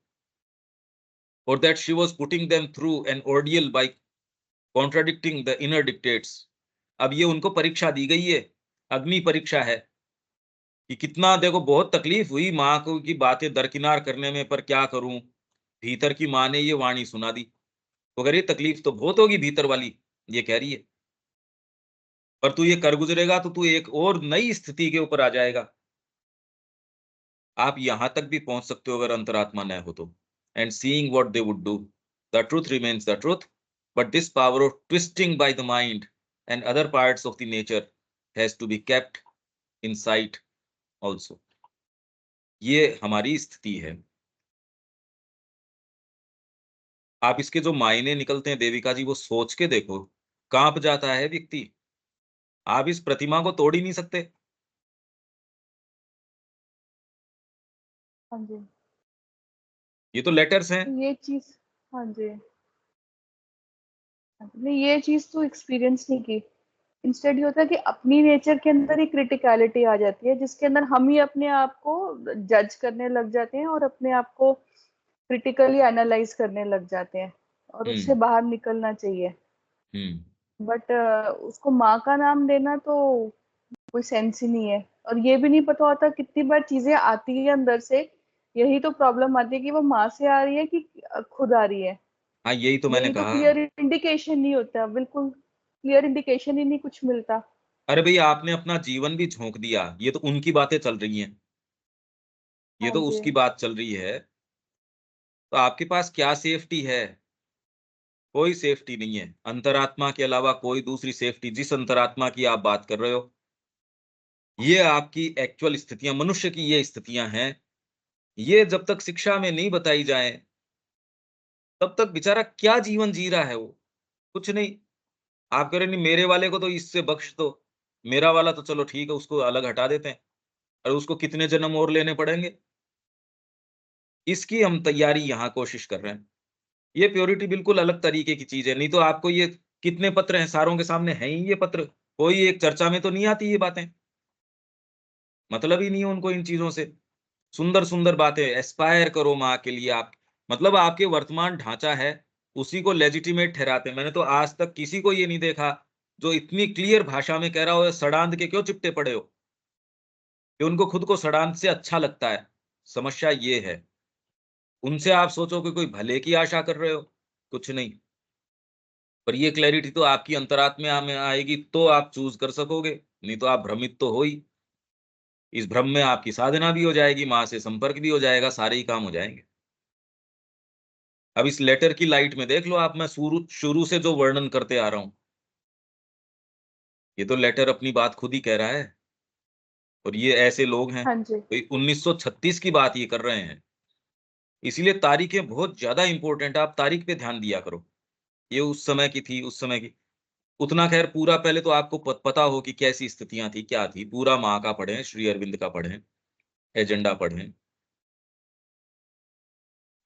और that she was putting them through an ordeal by contradicting the inner dictates. अब ये उनको परीक्षा दी गई है, अग्नि परीक्षा है, कि कितना, देखो बहुत तकलीफ हुई माँ को की बातें दरकिनार करने में, पर क्या करूं, भीतर की माँ ने ये वाणी सुना दी। तो अगर ये तकलीफ तो बहुत होगी भीतर वाली, ये कह रही है, पर तू ये कर गुजरेगा तो तू एक और नई स्थिति के ऊपर आ जाएगा। आप यहां तक भी पहुंच सकते हो अगर अंतरात्मा न हो तो। And seeing what they would do, the truth remains the truth, but this power of twisting by the mind and other parts of the nature has to be kept in sight also. ये हमारी स्थिति है। आप इसके जो मायने निकलते हैं देविका जी, वो सोच के देखो, कांप जाता है व्यक्ति। आप इस प्रतिमा को तोड़ ही नहीं सकते। हाँ जी। ये तो लेटर्स हैं। ये चीज, हाँ जी, नहीं ये चीज तो एक्सपीरियंस नहीं की। इंस्टेड ये होता है कि अपनी नेचर के अंदर ही क्रिटिकलिटी आ जाती है, जिसके अंदर हम ही अपने आप को जज करने लग जाते हैं और अपने आप को क्रिटिकली एनालाइज करने लग जाते हैं, और उससे हम्म। बाहर निकलना चाहिए। हम्म। बट उसको माँ का नाम देना तो कोई सेंस ही नहीं है। और ये भी नहीं पता होता कितनी बार चीजें आती है अंदर से, यही तो प्रॉब्लम आती है कि वो माँ से आ रही है कि खुद आ रही है। हाँ, यही तो मैंने यही तो कहा। क्लियर इंडिकेशन नहीं होता, बिल्कुल क्लियर इंडिकेशन ही नहीं कुछ मिलता। अरे भैया, आपने अपना जीवन भी झोंक दिया, ये तो उनकी बातें चल रही हैं, ये हाँ तो जी। उसकी बात चल रही है। तो आपके पास क्या सेफ्टी है? कोई सेफ्टी नहीं है, अंतरात्मा के अलावा कोई दूसरी सेफ्टी, जिस अंतरात्मा की आप बात कर रहे हो, ये आपकी एक्चुअल स्थितियां, मनुष्य की ये स्थितियां हैं। ये जब तक शिक्षा में नहीं बताई जाए, तब तक बेचारा क्या जीवन जी रहा है वो? कुछ नहीं। आप कह रहे नहीं मेरे वाले को तो इससे बख्श दो, मेरा वाला तो चलो ठीक है, उसको अलग हटा देते हैं, और उसको कितने जन्म और लेने पड़ेंगे, इसकी हम तैयारी यहाँ कोशिश कर रहे हैं। ये प्योरिटी बिल्कुल अलग तरीके की चीज है, नहीं तो आपको ये कितने पत्र हैं, सारों के सामने हैं ही ये पत्र, कोई एक चर्चा में तो नहीं आती ये बातें, मतलब ही नहीं है उनको इन चीजों से। सुंदर सुंदर बातें, एस्पायर करो माँ के लिए आप, मतलब आपके वर्तमान ढांचा है, उसी को लेजिटिमेट ठहराते हैं। मैंने तो आज तक किसी को ये नहीं देखा जो इतनी क्लियर भाषा में कह रहा हो सड़ांध के क्यों चिपटे पड़े हो, कि उनको खुद को सड़ांध से अच्छा लगता है। समस्या ये है, उनसे आप सोचो कि कोई भले की आशा कर रहे हो, कुछ नहीं। पर ये क्लैरिटी तो आपकी अंतरात्मा में आएगी तो आप चूज कर सकोगे, नहीं तो आप भ्रमित तो हो ही। इस भ्रम में आपकी साधना भी हो जाएगी, माँ से संपर्क भी हो जाएगा, सारे ही काम हो जाएंगे। अब इस लेटर की लाइट में देख लो आप, मैं शुरू शुरू से जो वर्णन करते आ रहा हूं, ये तो लेटर अपनी बात खुद ही कह रहा है। और ये ऐसे लोग हैं, हाँ जी। तो 1936 की बात ये कर रहे हैं। इसीलिए तारीखें बहुत ज्यादा इंपॉर्टेंट है, आप तारीख पे ध्यान दिया करो। ये उस समय की थी, उस समय की, उतना खैर पूरा पहले तो आपको पता हो कि कैसी स्थितियां थी, क्या थी, पूरा माँ का पढ़ें, श्री अरविंद का पढ़ें, एजेंडा पढ़ें,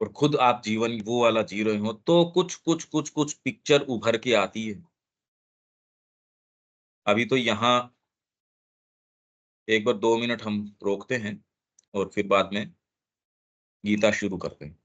और खुद आप जीवन वो वाला जी रहे हो, तो कुछ कुछ कुछ कुछ पिक्चर उभर के आती है। अभी तो यहाँ एक बार 2 मिनट हम रोकते हैं और फिर बाद में गीता शुरू करते हैं।